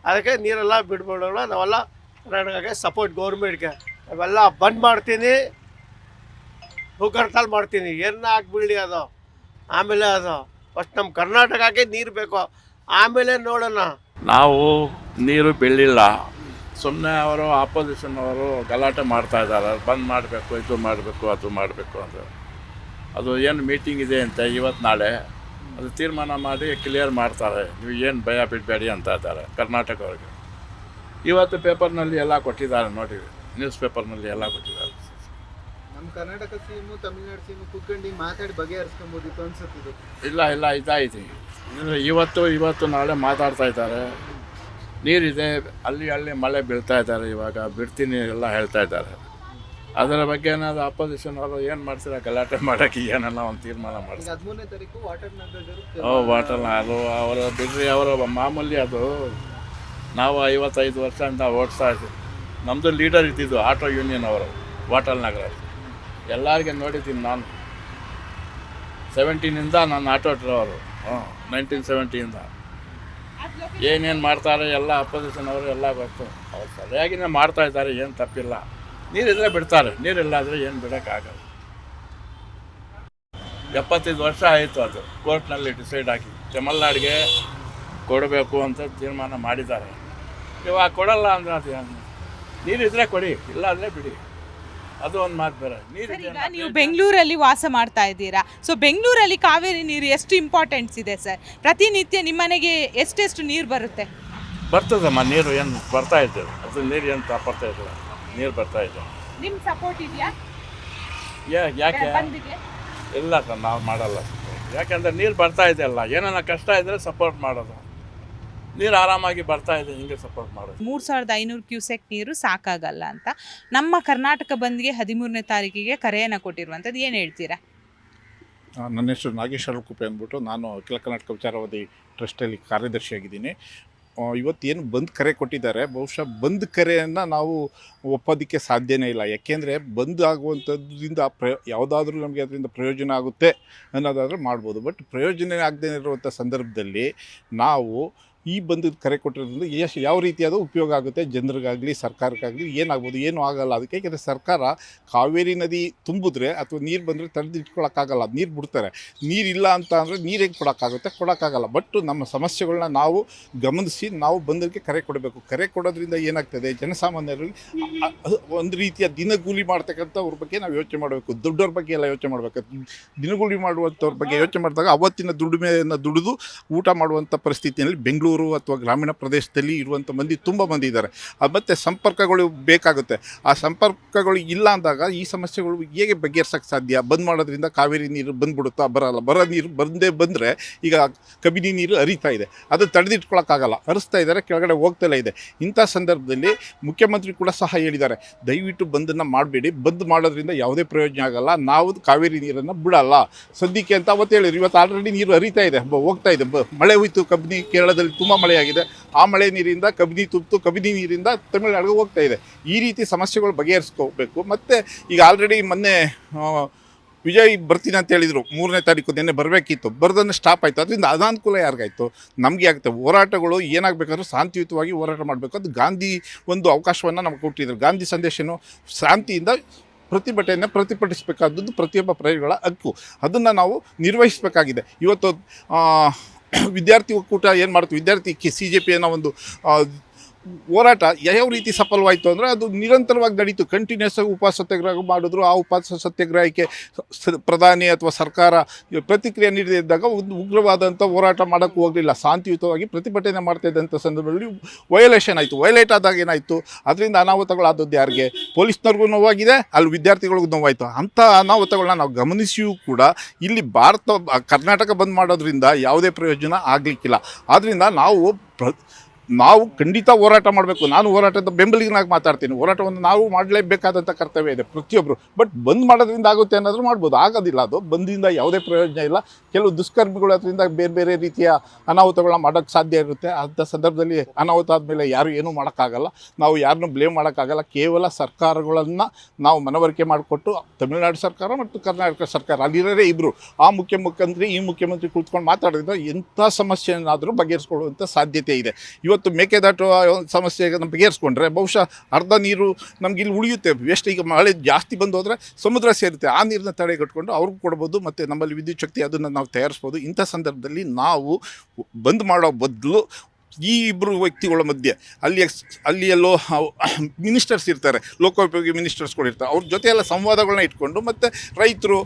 ಅದಕ್ಕೆ ನೀರೆಲ್ಲ ಬಿಡ್ಬೇಡೋಣ. ನಾವೆಲ್ಲ ಕರ್ನಾಟಕಕ್ಕೆ ಸಪೋರ್ಟ್, ಗೌರ್ಮೆಂಟ್ಗೆ ಅವೆಲ್ಲ ಬಂದ್ ಮಾಡ್ತೀನಿ, ಹಡ್ತಾಲ್ ಮಾಡ್ತೀನಿ. ಏನು ಆಗ್ಬಿಡಲಿ ಅದು. ಆಮೇಲೆ ಅದು ಫಸ್ಟ್ ನಮ್ಮ ಕರ್ನಾಟಕಕ್ಕೆ ನೀರು ಬೇಕು, ಆಮೇಲೆ ನೋಡೋಣ. ನಾವು ನೀರು ಬೀಳಿಲ್ಲ, ಸುಮ್ಮನೆ ಅವರು ಆಪೋಸಿಷನ್ ಅವರು ಗಲಾಟೆ ಮಾಡ್ತಾ ಇದ್ದಾರೆ. ಬಂದ್ ಮಾಡಬೇಕು, ಇದು ಮಾಡಬೇಕು, ಅದು ಮಾಡಬೇಕು ಅಂತ. ಅದು ಏನು ಮೀಟಿಂಗ್ ಇದೆ ಅಂತ ಇವತ್ತು ನಾಳೆ ಅದು ತೀರ್ಮಾನ ಮಾಡಿ ಕ್ಲಿಯರ್ ಮಾಡ್ತಾರೆ. ನೀವು ಏನು ಭಯ ಬಿಡಬೇಡಿ ಅಂತ ಇದ್ದಾರೆ ಕರ್ನಾಟಕವ್ರಿಗೆ. ಇವತ್ತು ಪೇಪರ್ನಲ್ಲಿ ಎಲ್ಲ ಕೊಟ್ಟಿದ್ದಾರೆ ನೋಡಿ, ನ್ಯೂಸ್ ಪೇಪರ್ನಲ್ಲಿ ಎಲ್ಲ ಕೊಟ್ಟಿದ್ದಾರೆ. ನಮ್ಮ ಕರ್ನಾಟಕ ಸಿಎಮ್ಮು ತಮಿಳ್ನಾಡು ಸಿಎಮ್ಮು ಕೂತ್ಕೊಂಡು ಮಾತಾಡಿ ಬಗೆಹರಿಸ್ಕೊಬೋದಿತ್ತು ಅನ್ಸುತ್ತಿದ್ದು. ಇಲ್ಲ ಇದಾಯ್ತು. ಇವತ್ತು ನಾಳೆ ಮಾತಾಡ್ತಾ ಇದ್ದಾರೆ. ನೀರಿದೆ, ಅಲ್ಲಿ ಮಳೆ ಬೀಳ್ತಾ ಇದ್ದಾರೆ. ಇವಾಗ ಬಿಡ್ತೀನಿ ಎಲ್ಲ ಹೇಳ್ತಾ ಇದ್ದಾರೆ. ಅದರ ಬಗ್ಗೆ ಏನಾದ್ರು ಅಪೋಸಿಷನ್ ಅವರು ಏನು ಮಾಡ್ತಾರೆ? ಗಲಾಟೆ ಮಾಡೋಕ್ಕೆ ಏನೆಲ್ಲ ಒಂದು ತೀರ್ಮಾನ ಮಾಡ್ತಾರೆ. 13ನೇ ತಾರೀಕು ವಾಟರ್ ವಾಟರ್ ಅದು ಅವರು ಬಿಡ್ರಿ, ಅವರ ಮಾಮೂಲಿ. ಅದು ನಾವು 55 ವರ್ಷದಿಂದ ಓಡಿಸ್ತಾ ಇದ್ದೀವಿ. ನಮ್ಮದು ಲೀಡರ್ ಇದ್ದಿದ್ದು ಆಟೋ ಯೂನಿಯನ್ ಅವರು, ವಾಟರ್ ನಗರ. ಎಲ್ಲರಿಗೆ ನೋಡಿದ್ದೀನಿ ನಾನು. 17ಇಂದ ನಾನು ಆಟೋ ಡ್ರೈವರು 1970ಇಂದ ಏನೇನು ಮಾಡ್ತಾರೆ ಎಲ್ಲ ಅಪೋಸಿಷನ್ ಅವರು ಎಲ್ಲ ಗೊತ್ತು. ಅವ್ರು ಸರಿಯಾಗಿನೇ ಮಾಡ್ತಾ ಇದ್ದಾರೆ, ಏನು ತಪ್ಪಿಲ್ಲ. ನೀರಿದ್ರೆ ಬಿಡ್ತಾರೆ, ನೀರಿಲ್ಲ ಆದರೆ ಏನು ಬಿಡೋಕ್ಕಾಗಲ್ಲ. 75 ವರ್ಷ ಆಯಿತು ಅದು ಕೋರ್ಟ್ನಲ್ಲಿ ಡಿಸೈಡ್ ಆಗಿ ತಮಿಳ್ನಾಡಿಗೆ ಕೊಡಬೇಕು ಅಂತ ತೀರ್ಮಾನ ಮಾಡಿದ್ದಾರೆ. ಇವಾಗ ಕೊಡಲ್ಲ ಅಂದರೆ ಅದು ನೀರಿದ್ರೆ ಕೊಡಿ, ಇಲ್ಲ ಅಂದರೆ ಬಿಡಿ. ಅದು ಒಂದು ಮಾತು ಬೇರೆ. ಈಗ ನೀವು ಬೆಂಗಳೂರಲ್ಲಿ ವಾಸ ಮಾಡ್ತಾ ಇದ್ದೀರಾ, ಸೊ ಬೆಂಗಳೂರಲ್ಲಿ ಕಾವೇರಿ ನೀರು ಎಷ್ಟು ಇಂಪಾರ್ಟೆನ್ಸ್ ಇದೆ ಸರ್? ಪ್ರತಿನಿತ್ಯ ನಿಮ್ಮನೆಗೆ ಎಷ್ಟೆಷ್ಟು ನೀರು ಬರುತ್ತೆ? ಬರ್ತದಮ್ಮ, ನೀರು ಏನು ಬರ್ತಾ ಇದ್ದೇವೆ, ಅದು ನೀರು ಏನು ಬರ್ತಾ ಇದ್ದೇವೆ, ನೀರು ಬರ್ತಾ ಇದೆ. ನಿಮ್ಮ ಸಪೋರ್ಟ್ ಇದೆಯಾ? ಯಾಕೆ ಇಲ್ಲ ಸರ್, ನಾವು ಮಾಡಲ್ಲ. ಯಾಕೆಂದರೆ ನೀರು ಬರ್ತಾ ಇದೆ ಅಲ್ಲ, ಏನಾರ ಕಷ್ಟ ಇದ್ದರೆ ಸಪೋರ್ಟ್ ಮಾಡೋದು. ನೀರು ಆರಾಮಾಗಿ ಬರ್ತಾ ಇದೆ, ಹಿಂಗೆ ಸಪೋರ್ಟ್ ಮಾಡೋದು. 3500 ಕ್ಯೂಸೆಕ್ ನೀರು ಸಾಕಾಗಲ್ಲ ಅಂತ ನಮ್ಮ ಕರ್ನಾಟಕ ಬಂದ್ಗೆ 13ನೇ ತಾರೀಕಿಗೆ ಕರೆಯನ್ನು ಕೊಟ್ಟಿರುವಂಥದ್ದು, ಏನು ಹೇಳ್ತೀರಾ? ನನ್ನ ಹೆಸರು ನಾಗೇಶ್ವರ ಕುಪ್ಪೆ ಅಂದ್ಬಿಟ್ಟು ನಾನು ಅಖಿಲ ಕರ್ನಾಟಕ ವಿಚಾರವಾದಿ ಟ್ರಸ್ಟಲ್ಲಿ ಕಾರ್ಯದರ್ಶಿಯಾಗಿದ್ದೀನಿ. ಇವತ್ತೇನು ಬಂದ್ ಕರೆ ಕೊಟ್ಟಿದ್ದಾರೆ, ಬಹುಶಃ ಬಂದ್ ಕರೆಯನ್ನು ನಾವು ಒಪ್ಪೋದಕ್ಕೆ ಸಾಧ್ಯನೇ ಇಲ್ಲ. ಯಾಕೆಂದರೆ ಬಂದ್ ಆಗುವಂಥದ್ರಿಂದ ಯಾವುದಾದ್ರೂ ನಮಗೆ ಅದರಿಂದ ಪ್ರಯೋಜನ ಆಗುತ್ತೆ ಅನ್ನೋದಾದರೂ ಮಾಡ್ಬೋದು. ಬಟ್ ಪ್ರಯೋಜನ ಆಗದೇ ಇರುವಂಥ ಸಂದರ್ಭದಲ್ಲಿ ನಾವು ಈ ಬಂದು ಕರೆ ಕೊಟ್ಟಿರೋದ್ರಿಂದ ಯಾವ ರೀತಿಯಾದ ಉಪಯೋಗ ಆಗುತ್ತೆ ಜನರಿಗಾಗಲಿ ಸರ್ಕಾರಕ್ಕಾಗಲಿ, ಏನಾಗ್ಬೋದು, ಏನೂ ಆಗಲ್ಲ. ಅದಕ್ಕೆ ಯಾಕೆಂದರೆ ಸರ್ಕಾರ ಕಾವೇರಿ ನದಿ ತುಂಬಿದ್ರೆ ಅಥವಾ ನೀರು ಬಂದರೆ ತಡೆದಿಟ್ಕೊಳ್ಳೋಕ್ಕಾಗಲ್ಲ, ನೀರು ಬಿಡ್ತಾರೆ. ನೀರಿಲ್ಲ ಅಂತ ಅಂದರೆ ನೀರು ಹೇಗೆ ಕೊಡೋಕ್ಕಾಗುತ್ತೆ, ಕೊಡೋಕ್ಕಾಗಲ್ಲ. ಬಟ್ ನಮ್ಮ ಸಮಸ್ಯೆಗಳನ್ನ ನಾವು ಗಮನಿಸಿ ನಾವು ಬಂದಕ್ಕೆ ಕರೆ ಕೊಡಬೇಕು. ಕರೆ ಕೊಡೋದ್ರಿಂದ ಏನಾಗ್ತದೆ, ಜನಸಾಮಾನ್ಯರಲ್ಲಿ ಒಂದು ರೀತಿಯ ದಿನಗೂಲಿ ಮಾಡ್ತಕ್ಕಂಥವ್ರ ಬಗ್ಗೆ ನಾವು ಯೋಚನೆ ಮಾಡಬೇಕು. ದುಡ್ಡವ್ರ ಬಗ್ಗೆ ಎಲ್ಲ ಯೋಚನೆ ಮಾಡಬೇಕು. ದಿನಗೂಲಿ ಮಾಡುವಂಥವ್ರ ಬಗ್ಗೆ ಯೋಚನೆ ಮಾಡಿದಾಗ ಅವತ್ತಿನ ದುಡಿಮೆಯನ್ನು ದುಡಿದು ಊಟ ಮಾಡುವಂಥ ಪರಿಸ್ಥಿತಿಯಲ್ಲಿ ಬೆಂಗಳೂರು ಅಥವಾ ಗ್ರಾಮೀಣ ಪ್ರದೇಶದಲ್ಲಿ ಇರುವಂಥ ಮಂದಿ ತುಂಬ ಮಂದಿ ಇದ್ದಾರೆ. ಮತ್ತು ಸಂಪರ್ಕಗಳು ಬೇಕಾಗುತ್ತೆ. ಆ ಸಂಪರ್ಕಗಳು ಇಲ್ಲ ಅಂದಾಗ ಈ ಸಮಸ್ಯೆಗಳು ಹೇಗೆ ಬಗೆಹರಿಸೋಕ್ಕೆ ಸಾಧ್ಯ? ಬಂದ್ ಮಾಡೋದ್ರಿಂದ ಕಾವೇರಿ ನೀರು ಬಂದ್ಬಿಡುತ್ತಾ? ಬರಲ್ಲ. ಬರೋ ನೀರು ಬಂದರೆ ಈಗ ಕಬಿನಿ ನೀರು ಹರಿತಾ ಇದೆ, ಅದು ತಡೆದಿಟ್ಕೊಳ್ಳೋಕ್ಕಾಗಲ್ಲ, ಹರಿಸ್ತಾ ಇದ್ದಾರೆ, ಕೆಳಗಡೆ ಹೋಗ್ತಲೇ ಇದೆ. ಇಂಥ ಸಂದರ್ಭದಲ್ಲಿ ಮುಖ್ಯಮಂತ್ರಿ ಕೂಡ ಸಹ ಹೇಳಿದ್ದಾರೆ, ದಯವಿಟ್ಟು ಬಂದನ್ನು ಮಾಡಬೇಡಿ, ಬಂದ್ ಮಾಡೋದ್ರಿಂದ ಯಾವುದೇ ಪ್ರಯೋಜನ ಆಗಲ್ಲ, ನಾವು ಕಾವೇರಿ ನೀರನ್ನು ಬಿಡಲ್ಲ ಸದ್ಯಕ್ಕೆ ಅಂತ ಅವತ್ತು ಹೇಳಿದ್ರು. ಇವತ್ತು ಆಲ್ರೆಡಿ ನೀರು ಹರಿತಾ ಇದೆ, ಹೋಗ್ತಾ ಇದೆ. ಮಳೆ ಹೋಯ್ತು, ಕಬಿನಿ ಕೇರಳದಲ್ಲಿ ತುಂಬ ಮಳೆಯಾಗಿದೆ. ಆ ಮಳೆ ನೀರಿಂದ ಕಬಿನಿ ತುಂಬಿತು, ಕಬಿನಿ ನೀರಿಂದ ತಮಿಳುನಾಡಿಗೆ ಹೋಗ್ತಾ ಇದೆ. ಈ ರೀತಿ ಸಮಸ್ಯೆಗಳು ಬಗೆಹರಿಸ್ಕೋಬೇಕು. ಮತ್ತು ಈಗ ಆಲ್ರೆಡಿ ಮೊನ್ನೆ ವಿಜಯ್ ಬರ್ತೀನಿ ಅಂತ ಹೇಳಿದರು, 3ನೇ ತಾರೀಕು ನಿನ್ನೆ ಬರಬೇಕಿತ್ತು, ಬರೋದನ್ನು ಸ್ಟಾಪ್ ಆಯಿತು. ಅದರಿಂದ ಅನಾನುಕೂಲ ಯಾರಿಗಾಯಿತು? ನಮಗೆ ಆಗುತ್ತೆ. ಹೋರಾಟಗಳು ಏನಾಗಬೇಕಾದ್ರೂ ಶಾಂತಿಯುತವಾಗಿ ಹೋರಾಟ ಮಾಡಬೇಕು. ಅದು ಗಾಂಧಿ ಒಂದು ಅವಕಾಶವನ್ನು ನಮ್ಗೆ ಕೊಟ್ಟಿದ್ರು. ಗಾಂಧಿ ಸಂದೇಶನು ಶಾಂತಿಯಿಂದ ಪ್ರತಿಭಟನೆಯನ್ನು ಪ್ರತಿಭಟಿಸಬೇಕಾದದ್ದು ಪ್ರತಿಯೊಬ್ಬ ಪ್ರಜೆಗಳ ಹಕ್ಕು. ಅದನ್ನು ನಾವು ನಿರ್ವಹಿಸಬೇಕಾಗಿದೆ. ಇವತ್ತು ವಿದ್ಯಾರ್ಥಿ ಒಕ್ಕೂಟ ಏನು ಮಾಡ್ತೀವಿ, ವಿದ್ಯಾರ್ಥಿ CJP ಅನ್ನೋ ಒಂದು ಹೋರಾಟ ಯಾವ ರೀತಿ ಸಫಲವಾಯಿತು ಅಂದರೆ ಅದು ನಿರಂತರವಾಗಿ ನಡೀತು. ಕಂಟಿನ್ಯೂಸ್ ಆಗಿ ಉಪವಾಸ ಸತ್ಯಾಗ್ರಹ ಮಾಡಿದ್ರು. ಆ ಉಪವಾಸ ಸತ್ಯಾಗ್ರಹಕ್ಕೆ ಪ್ರಧಾನಿ ಅಥವಾ ಸರ್ಕಾರ ಪ್ರತಿಕ್ರಿಯೆ ನೀಡಿದಾಗ ಒಂದು ಉಗ್ರವಾದಂಥ ಹೋರಾಟ ಮಾಡೋಕ್ಕೆ ಹೋಗಲಿಲ್ಲ. ಶಾಂತಿಯುತವಾಗಿ ಪ್ರತಿಭಟನೆ ಮಾಡ್ತಾ ಇದ್ದಂಥ ಸಂದರ್ಭದಲ್ಲಿ ವಯೋಲೇಷನ್ ಆಯಿತು. ವಯೋಲೇಟ್ ಆದಾಗ ಏನಾಯಿತು, ಅದರಿಂದ ಅನಾಹುತಗಳಾದದ್ದು ಯಾರಿಗೆ? ಪೊಲೀಸ್ನವ್ರಿಗೂ ನೋವಾಗಿದೆ, ಅಲ್ಲಿ ವಿದ್ಯಾರ್ಥಿಗಳಿಗೂ ನೋವಾಯಿತು. ಅಂಥ ಅನಾಹುತಗಳನ್ನ ನಾವು ಗಮನಿಸಿಯೂ ಕೂಡ ಇಲ್ಲಿ ಕರ್ನಾಟಕ ಬಂದ್ ಮಾಡೋದ್ರಿಂದ ಯಾವುದೇ ಪ್ರಯೋಜನ ಆಗಲಿಕ್ಕಿಲ್ಲ. ಆದ್ದರಿಂದ ನಾವು ಖಂಡಿತ ಹೋರಾಟ ಮಾಡಬೇಕು. ನಾನು ಹೋರಾಟದ ಬೆಂಬಲಿಗನಾಗಿ ಮಾತಾಡ್ತೀನಿ. ಹೋರಾಟವನ್ನು ನಾವು ಮಾಡಲೇಬೇಕಾದಂಥ ಕರ್ತವ್ಯ ಇದೆ ಪ್ರತಿಯೊಬ್ಬರು. ಬಟ್ ಬಂದ್ ಮಾಡೋದ್ರಿಂದ ಆಗುತ್ತೆ ಅನ್ನೋದು ಮಾಡ್ಬೋದು, ಆಗೋದಿಲ್ಲ. ಅದು ಬಂದಿಂದ ಯಾವುದೇ ಪ್ರಯೋಜನ ಇಲ್ಲ. ಕೆಲವು ದುಷ್ಕರ್ಮಿಗಳು ಅದರಿಂದ ಬೇರೆ ಬೇರೆ ರೀತಿಯ ಅನಾಹುತಗಳನ್ನ ಮಾಡೋಕ್ಕೆ ಸಾಧ್ಯ ಇರುತ್ತೆ. ಅಂಥ ಸಂದರ್ಭದಲ್ಲಿ ಅನಾಹುತ ಆದಮೇಲೆ ಯಾರು ಏನೂ ಮಾಡೋಕ್ಕಾಗಲ್ಲ, ನಾವು ಯಾರನ್ನೂ ಬ್ಲೇಮ್ ಮಾಡೋಕ್ಕಾಗಲ್ಲ. ಕೇವಲ ಸರ್ಕಾರಗಳನ್ನು ನಾವು ಮನವರಿಕೆ ಮಾಡಿಕೊಟ್ಟು, ತಮಿಳುನಾಡು ಸರ್ಕಾರ ಮತ್ತು ಕರ್ನಾಟಕ ಸರ್ಕಾರ ಅಲ್ಲಿರೋರೇ ಇಬ್ಬರು, ಆ ಮುಖ್ಯಮಂತ್ರಿ ಈ ಮುಖ್ಯಮಂತ್ರಿ ಕುಳಿತುಕೊಂಡು ಮಾತಾಡೋದ್ರಿಂದ ಎಂಥ ಸಮಸ್ಯೆಯನ್ನಾದರೂ ಬಗೆಹರಿಸ್ಕೊಳ್ಳುವಂಥ ಸಾಧ್ಯತೆ ಇದೆ. ಇವತ್ತು ಮೇಕೆದಾಟು ಸಮಸ್ಯೆಯನ್ನು ಬಗೆಹರಿಸ್ಕೊಂಡ್ರೆ ಬಹುಶಃ ಅರ್ಧ ನೀರು ನಮ್ಗೆ ಇಲ್ಲಿ ಉಳಿಯುತ್ತೆ. ವೇಸ್ಟ್. ಈಗ ಮಳೆ ಜಾಸ್ತಿ ಬಂದು ಹೋದರೆ ಸಮುದ್ರ ಸೇರುತ್ತೆ, ಆ ನೀರನ್ನ ತಡೆಗಟ್ಕೊಂಡು ಅವ್ರಿಗೂ ಕೊಡ್ಬೋದು. ಮತ್ತು ನಮ್ಮಲ್ಲಿ ವಿದ್ಯುತ್ ಶಕ್ತಿ ಅದನ್ನು ನಾವು ತಯಾರಿಸ್ಬೋದು. ಇಂಥ ಸಂದರ್ಭದಲ್ಲಿ ನಾವು ಬಂದ್ ಮಾಡೋ ಬದಲು ಈ ಇಬ್ಬರು ವ್ಯಕ್ತಿಗಳ ಮಧ್ಯೆ ಅಲ್ಲಿ ಎಲ್ಲೋ ಮಿನಿಸ್ಟರ್ಸ್ ಇರ್ತಾರೆ, ಲೋಕೋಪಯೋಗಿ ಮಿನಿಸ್ಟರ್ಸ್ಗಳು ಇರ್ತಾರೆ, ಅವ್ರ ಜೊತೆ ಎಲ್ಲ ಸಂವಾದಗಳನ್ನ ಇಟ್ಕೊಂಡು, ಮತ್ತು ರೈತರು,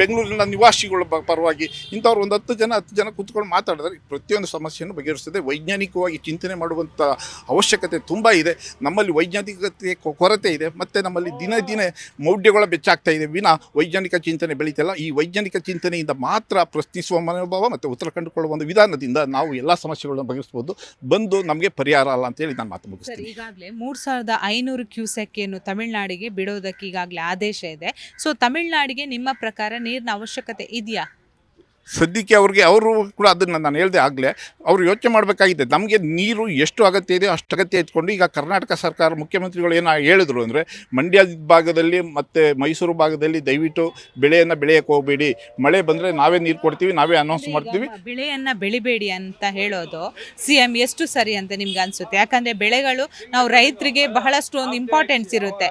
ಬೆಂಗಳೂರಿನ ನಿವಾಸಿಗಳ ಪರವಾಗಿ ಇಂಥವ್ರು ಒಂದು 10 ಜನ ಕೂತ್ಕೊಂಡು ಮಾತಾಡಿದ್ರೆ ಪ್ರತಿಯೊಂದು ಸಮಸ್ಯೆಯನ್ನು ಬಗೆಹರಿಸ್ತದೆ. ವೈಜ್ಞಾನಿಕವಾಗಿ ಚಿಂತನೆ ಮಾಡುವಂಥ ಅವಶ್ಯಕತೆ ತುಂಬ ಇದೆ. ನಮ್ಮಲ್ಲಿ ವೈಜ್ಞಾನಿಕತೆ ಕೊರತೆ ಇದೆ, ಮತ್ತು ನಮ್ಮಲ್ಲಿ ದಿನೇ ಮೌಢ್ಯಗಳ ಬೆಚ್ಚಾಗ್ತಾ ಇದೆ ವಿನ ವೈಜ್ಞಾನಿಕ ಚಿಂತನೆ ಬೆಳೀತಿಲ್ಲ. ಈ ವೈಜ್ಞಾನಿಕ ಚಿಂತನೆಯಿಂದ ಮಾತ್ರ ಪ್ರಶ್ನಿಸುವ ಮನೋಭಾವ ಮತ್ತು ಉತ್ತರ ಕಂಡುಕೊಳ್ಳುವ ಒಂದು ವಿಧಾನದಿಂದ ನಾವು ಎಲ್ಲ ಸಮಸ್ಯೆಗಳನ್ನು ಬಗೆಹರಿಸಬಹುದು. ಬಂದು ನಮಗೆ ಪರಿಹಾರ ಅಲ್ಲ ಅಂತೇಳಿ ನಾನು ಮಾತು ಮುಗಿಸ್ತೀನಿ. ಈಗಾಗಲೇ 3500 ಕ್ಯೂಸೆಕ್ ಏನು ತಮಿಳುನಾಡಿಗೆ ಬಿಡೋದಕ್ಕೆ ಈಗಾಗಲೇ ಆದೇಶ ಇದೆ. ಸೊ ತಮಿಳುನಾಡಿಗೆ ನಿಮ್ಮ ಪ್ರಕಾರ ನೀರಿನ ಅವಶ್ಯಕತೆ ಇದೆಯಾ? ಸದ್ಯಕ್ಕೆ ಅವರು ಕೂಡ ಅದನ್ನು ನಾನು ಹೇಳಿದೆ ಆಗಲೇ ಅವರು ಯೋಚನೆ ಮಾಡಬೇಕಾಗಿದೆ. ನಮಗೆ ನೀರು ಎಷ್ಟು ಅಗತ್ಯ ಇದೆ ಅಷ್ಟು ಅಗತ್ಯ ಇಟ್ಕೊಂಡು ಈಗ ಕರ್ನಾಟಕ ಸರ್ಕಾರ ಮುಖ್ಯಮಂತ್ರಿಗಳು ಏನು ಹೇಳಿದ್ರು ಅಂದರೆ ಮಂಡ್ಯ ಭಾಗದಲ್ಲಿ ಮತ್ತು ಮೈಸೂರು ಭಾಗದಲ್ಲಿ ದಯವಿಟ್ಟು ಬೆಳೆಯನ್ನು ಬೆಳೆಯೋಕ್ಕೆ ಹೋಗಬೇಡಿ, ಮಳೆ ಬಂದರೆ ನಾವೇ ನೀರು ಕೊಡ್ತೀವಿ, ನಾವೇ ಅನೌನ್ಸ್ ಮಾಡ್ತೀವಿ. ಬೆಳೆಯನ್ನ ಬೆಳಿಬೇಡಿ ಅಂತ ಹೇಳೋದು CM ಎಷ್ಟು ಸರಿ ಅಂತ ನಿಮ್ಗೆ ಅನ್ಸುತ್ತೆ? ಯಾಕಂದ್ರೆ ಬೆಳೆಗಳು ನಾವು ರೈತರಿಗೆ ಬಹಳಷ್ಟು ಒಂದು ಇಂಪಾರ್ಟೆನ್ಸ್ ಇರುತ್ತೆ.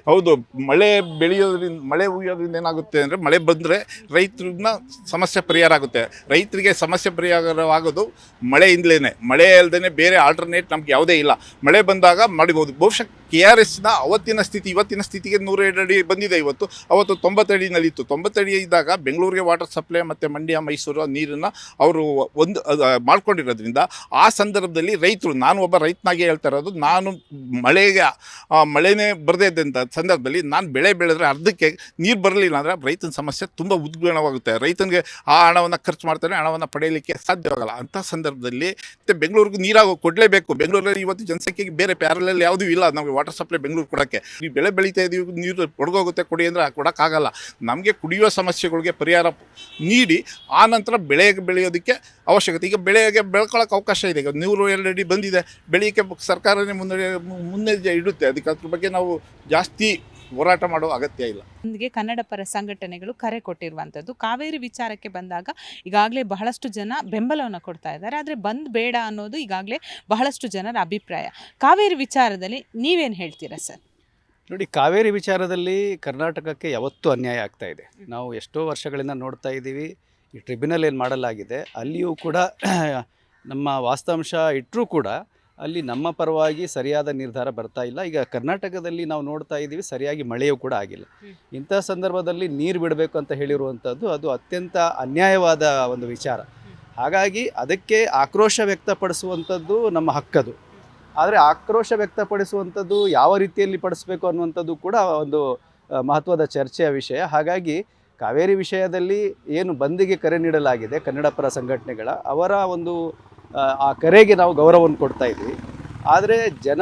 ಹೌದು, ಮಳೆ ಬೆಳೆಯೋದ್ರಿಂದ ಮಳೆ ಹುಯ್ಯೋದ್ರಿಂದ ಏನಾಗುತ್ತೆ ಅಂದರೆ ಮಳೆ ಬಂದರೆ ರೈತರನ್ನ ಸಮಸ್ಯೆ ಪರಿಹಾರ ಆಗುತ್ತೆ. ರೈತರಿಗೆ ಸಮಸ್ಯೆ ಪರಿಹಾರವಾಗೋದು ಮಳೆಯಿಂದಲೇ. ಮಳೆ ಅಲ್ಲದೇ ಬೇರೆ ಆಲ್ಟರ್ನೇಟ್ ನಮ್ಗೆ ಯಾವುದೇ ಇಲ್ಲ. ಮಳೆ ಬಂದಾಗ ಮಾಡಿಬೋದು. ಬಹುಶಃ KRSನ ಅವತ್ತಿನ ಸ್ಥಿತಿ ಇವತ್ತಿನ ಸ್ಥಿತಿಗೆ 102 ಅಡಿ ಬಂದಿದೆ. ಅವತ್ತು 90 ಅಡಿನಲ್ಲಿತ್ತು. 90 ಅಡಿ ಇದ್ದಾಗ ಬೆಂಗಳೂರಿಗೆ ವಾಟರ್ ಸಪ್ಲೈ ಮತ್ತು ಮಂಡ್ಯ ಮೈಸೂರು ನೀರನ್ನು ಅವರು ಒಂದು ಮಾಡ್ಕೊಂಡಿರೋದ್ರಿಂದ ಆ ಸಂದರ್ಭದಲ್ಲಿ ರೈತರು, ನಾನು ಒಬ್ಬ ರೈತನಾಗಿ ಹೇಳ್ತಾ ಇರೋದು, ನಾನು ಮಳೆನೇ ಬರದೇ ಇದ್ದಂಥ ಸಂದರ್ಭದಲ್ಲಿ ನಾನು ಬೆಳೆ ಬೆಳೆದ್ರೆ ಅರ್ಧಕ್ಕೆ ನೀರು ಬರಲಿಲ್ಲ ಅಂದರೆ ರೈತನ ಸಮಸ್ಯೆ ತುಂಬ ಉದ್ವಿಗ್ನವಾಗುತ್ತೆ. ರೈತನಿಗೆ ಆ ಹಣವನ್ನು ಖರ್ಚು ಮಾಡ್ತಾನೆ, ಹಣವನ್ನು ಪಡೆಯಲಿಕ್ಕೆ ಸಾಧ್ಯವಾಗಲ್ಲ. ಅಂಥ ಸಂದರ್ಭದಲ್ಲಿ ಮತ್ತು ಬೆಂಗಳೂರಿಗೆ ನೀರಾಗಿ ಕೊಡಲೇಬೇಕು. ಬೆಂಗಳೂರಲ್ಲಿ ಇವತ್ತು ಜನಸಂಖ್ಯೆಗೆ ಬೇರೆ ಪ್ಯಾರಲಲ್ಲಿ ಯಾವುದೂ ಇಲ್ಲ ನಮಗೆ ವಾಟರ್ ಸಪ್ಲೈ ಬೆಂಗಳೂರು ಕೊಡೋಕ್ಕೆ. ಈ ಬೆಳೆ ಬೆಳೀತಾ ಇದ್ದೀವಿ, ನೀರು ಒಡಗೋಗುತ್ತೆ ಕೊಡಿ ಅಂದರೆ ಕೊಡೋಕ್ಕಾಗಲ್ಲ. ನಮಗೆ ಕುಡಿಯುವ ಸಮಸ್ಯೆಗಳಿಗೆ ಪರಿಹಾರ ನೀಡಿ ಆ ನಂತರ ಬೆಳೆಯೋದಕ್ಕೆ ಅವಶ್ಯಕತೆ. ಈಗ ಬೆಳ್ಕೊಳ್ಳೋಕೆ ಅವಕಾಶ ಇದೆ. ಈಗ 102 ಅಡಿ ಬಂದಿದೆ, ಬೆಳೆಯೋಕ್ಕೆ ಸರ್ಕಾರನೇ ಮುನ್ನೆಜ್ಜೆ ಇಡುತ್ತೆ. ಅದಕ್ಕೆ ಅದ್ರ ಬಗ್ಗೆ ನಾವು ಜಾಸ್ತಿ ಹೋರಾಟ ಮಾಡೋ ಅಗತ್ಯ ಇಲ್ಲ. ಬಂದ್ಗೆ ಕನ್ನಡ ಪರ ಸಂಘಟನೆಗಳು ಕರೆ ಕೊಟ್ಟಿರುವಂಥದ್ದು. ಕಾವೇರಿ ವಿಚಾರಕ್ಕೆ ಬಂದಾಗ ಈಗಾಗಲೇ ಬಹಳಷ್ಟು ಜನ ಬೆಂಬಲವನ್ನು ಕೊಡ್ತಾ ಇದ್ದಾರೆ. ಆದರೆ ಬಂದ್ ಬೇಡ ಅನ್ನೋದು ಈಗಾಗಲೇ ಬಹಳಷ್ಟು ಜನರ ಅಭಿಪ್ರಾಯ. ಕಾವೇರಿ ವಿಚಾರದಲ್ಲಿ ನೀವೇನು ಹೇಳ್ತೀರಾ ಸರ್? ನೋಡಿ, ಕಾವೇರಿ ವಿಚಾರದಲ್ಲಿ ಕರ್ನಾಟಕಕ್ಕೆ ಯಾವತ್ತೂ ಅನ್ಯಾಯ ಆಗ್ತಾ ಇದೆ. ನಾವು ಎಷ್ಟೋ ವರ್ಷಗಳಿಂದ ನೋಡ್ತಾ ಇದ್ದೀವಿ. ಈ ಟ್ರಿಬ್ಯುನಲ್ ಏನು ಮಾಡಲಾಗಿದೆ ಅಲ್ಲಿಯೂ ಕೂಡ ನಮ್ಮ ವಾಸ್ತವಾಂಶ ಇಟ್ಟರೂ ಕೂಡ ಅಲ್ಲಿ ನಮ್ಮ ಪರವಾಗಿ ಸರಿಯಾದ ನಿರ್ಧಾರ ಬರ್ತಾ ಇಲ್ಲ. ಈಗ ಕರ್ನಾಟಕದಲ್ಲಿ ನಾವು ನೋಡ್ತಾ ಇದ್ದೀವಿ, ಸರಿಯಾಗಿ ಮಳೆಯೂ ಕೂಡ ಆಗಿಲ್ಲ. ಇಂಥ ಸಂದರ್ಭದಲ್ಲಿ ನೀರು ಬಿಡಬೇಕು ಅಂತ ಹೇಳಿರುವಂಥದ್ದು ಅದು ಅತ್ಯಂತ ಅನ್ಯಾಯವಾದ ಒಂದು ವಿಚಾರ. ಹಾಗಾಗಿ ಅದಕ್ಕೆ ಆಕ್ರೋಶ ವ್ಯಕ್ತಪಡಿಸುವಂಥದ್ದು ನಮ್ಮ ಹಕ್ಕದು. ಆದರೆ ಆಕ್ರೋಶ ವ್ಯಕ್ತಪಡಿಸುವಂಥದ್ದು ಯಾವ ರೀತಿಯಲ್ಲಿ ಪಡಿಸಬೇಕು ಅನ್ನುವಂಥದ್ದು ಕೂಡ ಒಂದು ಮಹತ್ವದ ಚರ್ಚೆಯ ವಿಷಯ. ಹಾಗಾಗಿ ಕಾವೇರಿ ವಿಷಯದಲ್ಲಿ ಏನು ಬಂದಿಗೆ ಕರೆ ನೀಡಲಾಗಿದೆ ಕನ್ನಡ ಪರ ಸಂಘಟನೆಗಳ, ಅವರ ಒಂದು ಆ ಕರೆಗೆ ನಾವು ಗೌರವವನ್ನು ಕೊಡ್ತಾ ಇದ್ವಿ. ಆದರೆ ಜನ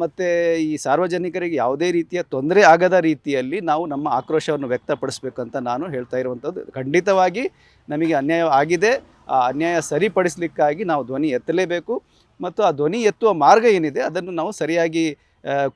ಮತ್ತು ಈ ಸಾರ್ವಜನಿಕರಿಗೆ ಯಾವುದೇ ರೀತಿಯ ತೊಂದರೆ ಆಗದ ರೀತಿಯಲ್ಲಿ ನಾವು ನಮ್ಮ ಆಕ್ರೋಶವನ್ನು ವ್ಯಕ್ತಪಡಿಸಬೇಕಂತ ನಾನು ಹೇಳ್ತಾ ಇರುವಂಥದ್ದು. ಖಂಡಿತವಾಗಿ ನಮಗೆ ಅನ್ಯಾಯ ಆಗಿದೆ. ಆ ಅನ್ಯಾಯ ಸರಿಪಡಿಸಲಿಕ್ಕಾಗಿ ನಾವು ಧ್ವನಿ ಎತ್ತಲೇಬೇಕು. ಮತ್ತು ಆ ಧ್ವನಿ ಎತ್ತುವ ಮಾರ್ಗ ಏನಿದೆ ಅದನ್ನು ನಾವು ಸರಿಯಾಗಿ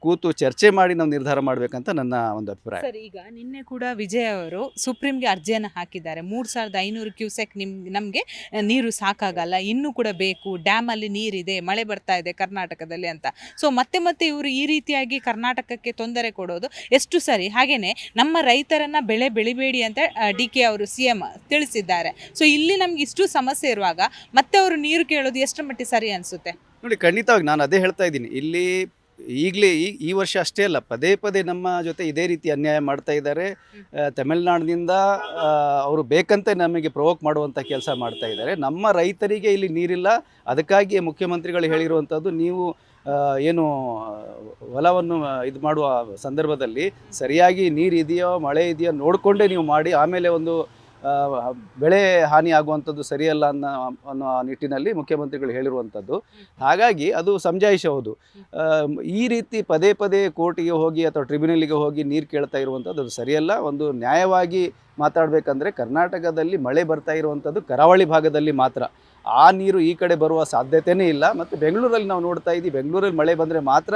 ಕೂತು ಚರ್ಚೆ ಮಾಡಿ ನಾವು ನಿರ್ಧಾರ ಮಾಡಬೇಕಂತ ನನ್ನ ಒಂದು ಅಭಿಪ್ರಾಯ. ಸರ್, ಈಗ ನಿನ್ನೆ ಕೂಡ ವಿಜಯ್ ಅವರು ಸುಪ್ರೀಂಗೆ ಅರ್ಜಿಯನ್ನು ಹಾಕಿದ್ದಾರೆ. 3500 ಕ್ಯೂಸೆಕ್ ನಮಗೆ ನೀರು ಸಾಕಾಗಲ್ಲ, ಇನ್ನೂ ಕೂಡ ಬೇಕು, ಡ್ಯಾಮಲ್ಲಿ ನೀರಿದೆ, ಮಳೆ ಬರ್ತಾ ಇದೆ ಕರ್ನಾಟಕದಲ್ಲಿ ಅಂತ. ಸೊ ಮತ್ತೆ ಇವರು ಈ ರೀತಿಯಾಗಿ ಕರ್ನಾಟಕಕ್ಕೆ ತೊಂದರೆ ಕೊಡೋದು ಎಷ್ಟು ಸರಿ? ಹಾಗೆಯೇ ನಮ್ಮ ರೈತರನ್ನು ಬೆಳಿಬೇಡಿ ಅಂತ DK ಅವರು CM ತಿಳಿಸಿದ್ದಾರೆ. ಸೊ ಇಲ್ಲಿ ನಮ್ಗೆ ಇಷ್ಟು ಸಮಸ್ಯೆ ಇರುವಾಗ ಮತ್ತೆ ಅವರು ನೀರು ಕೇಳೋದು ಎಷ್ಟರ ಮಟ್ಟಿಗೆ ಸರಿ ಅನಿಸುತ್ತೆ? ನೋಡಿ, ಖಂಡಿತವಾಗಿ ನಾನು ಅದೇ ಹೇಳ್ತಾ ಇದ್ದೀನಿ. ಇಲ್ಲಿ ಈಗಲೇ ಈ ವರ್ಷ ಅಷ್ಟೇ ಅಲ್ಲ, ಪದೇ ನಮ್ಮ ಜೊತೆ ಇದೇ ರೀತಿ ಅನ್ಯಾಯ ಮಾಡ್ತಾ ಇದ್ದಾರೆ. ತಮಿಳುನಾಡಿನಿಂದ ಅವರು ಬೇಕಂತೆ ನಮಗೆ ಪ್ರವೋಕ್ ಮಾಡುವಂಥ ಕೆಲಸ ಮಾಡ್ತಾ ಇದ್ದಾರೆ. ನಮ್ಮ ರೈತರಿಗೆ ಇಲ್ಲಿ ನೀರಿಲ್ಲ. ಅದಕ್ಕಾಗಿ ಮುಖ್ಯಮಂತ್ರಿಗಳು ಹೇಳಿರುವಂಥದ್ದು, ನೀವು ಏನು ಹೊಲವನ್ನು ಇದು ಮಾಡುವ ಸಂದರ್ಭದಲ್ಲಿ ಸರಿಯಾಗಿ ನೀರು ಇದೆಯೋ ಮಳೆ ಇದೆಯೋ ನೋಡಿಕೊಂಡೇ ನೀವು ಮಾಡಿ, ಆಮೇಲೆ ಒಂದು ಬೆಳೆ ಹಾನಿ ಆಗುವಂಥದ್ದು ಸರಿಯಲ್ಲ ಅನ್ನೋ ನಿಟ್ಟಿನಲ್ಲಿ ಮುಖ್ಯಮಂತ್ರಿಗಳು ಹೇಳಿರುವಂಥದ್ದು. ಹಾಗಾಗಿ ಅದು ಸಮಜಾಯಿಷಬಹುದು. ಈ ರೀತಿ ಪದೇ ಕೋರ್ಟಿಗೆ ಹೋಗಿ ಅಥವಾ ಟ್ರಿಬ್ಯುನಲ್ಗೆ ಹೋಗಿ ನೀರು ಕೇಳ್ತಾ ಇರುವಂಥದ್ದು ಅದು ಸರಿಯಲ್ಲ. ಒಂದು ನ್ಯಾಯವಾಗಿ ಮಾತಾಡಬೇಕಂದ್ರೆ ಕರ್ನಾಟಕದಲ್ಲಿ ಮಳೆ ಬರ್ತಾ ಇರುವಂಥದ್ದು ಕರಾವಳಿ ಭಾಗದಲ್ಲಿ ಮಾತ್ರ. ಆ ನೀರು ಈ ಕಡೆ ಬರುವ ಸಾಧ್ಯತೆಯೇ ಇಲ್ಲ. ಮತ್ತು ಬೆಂಗಳೂರಲ್ಲಿ ನಾವು ನೋಡ್ತಾ ಇದ್ದೀವಿ, ಬೆಂಗಳೂರಲ್ಲಿ ಮಳೆ ಬಂದರೆ ಮಾತ್ರ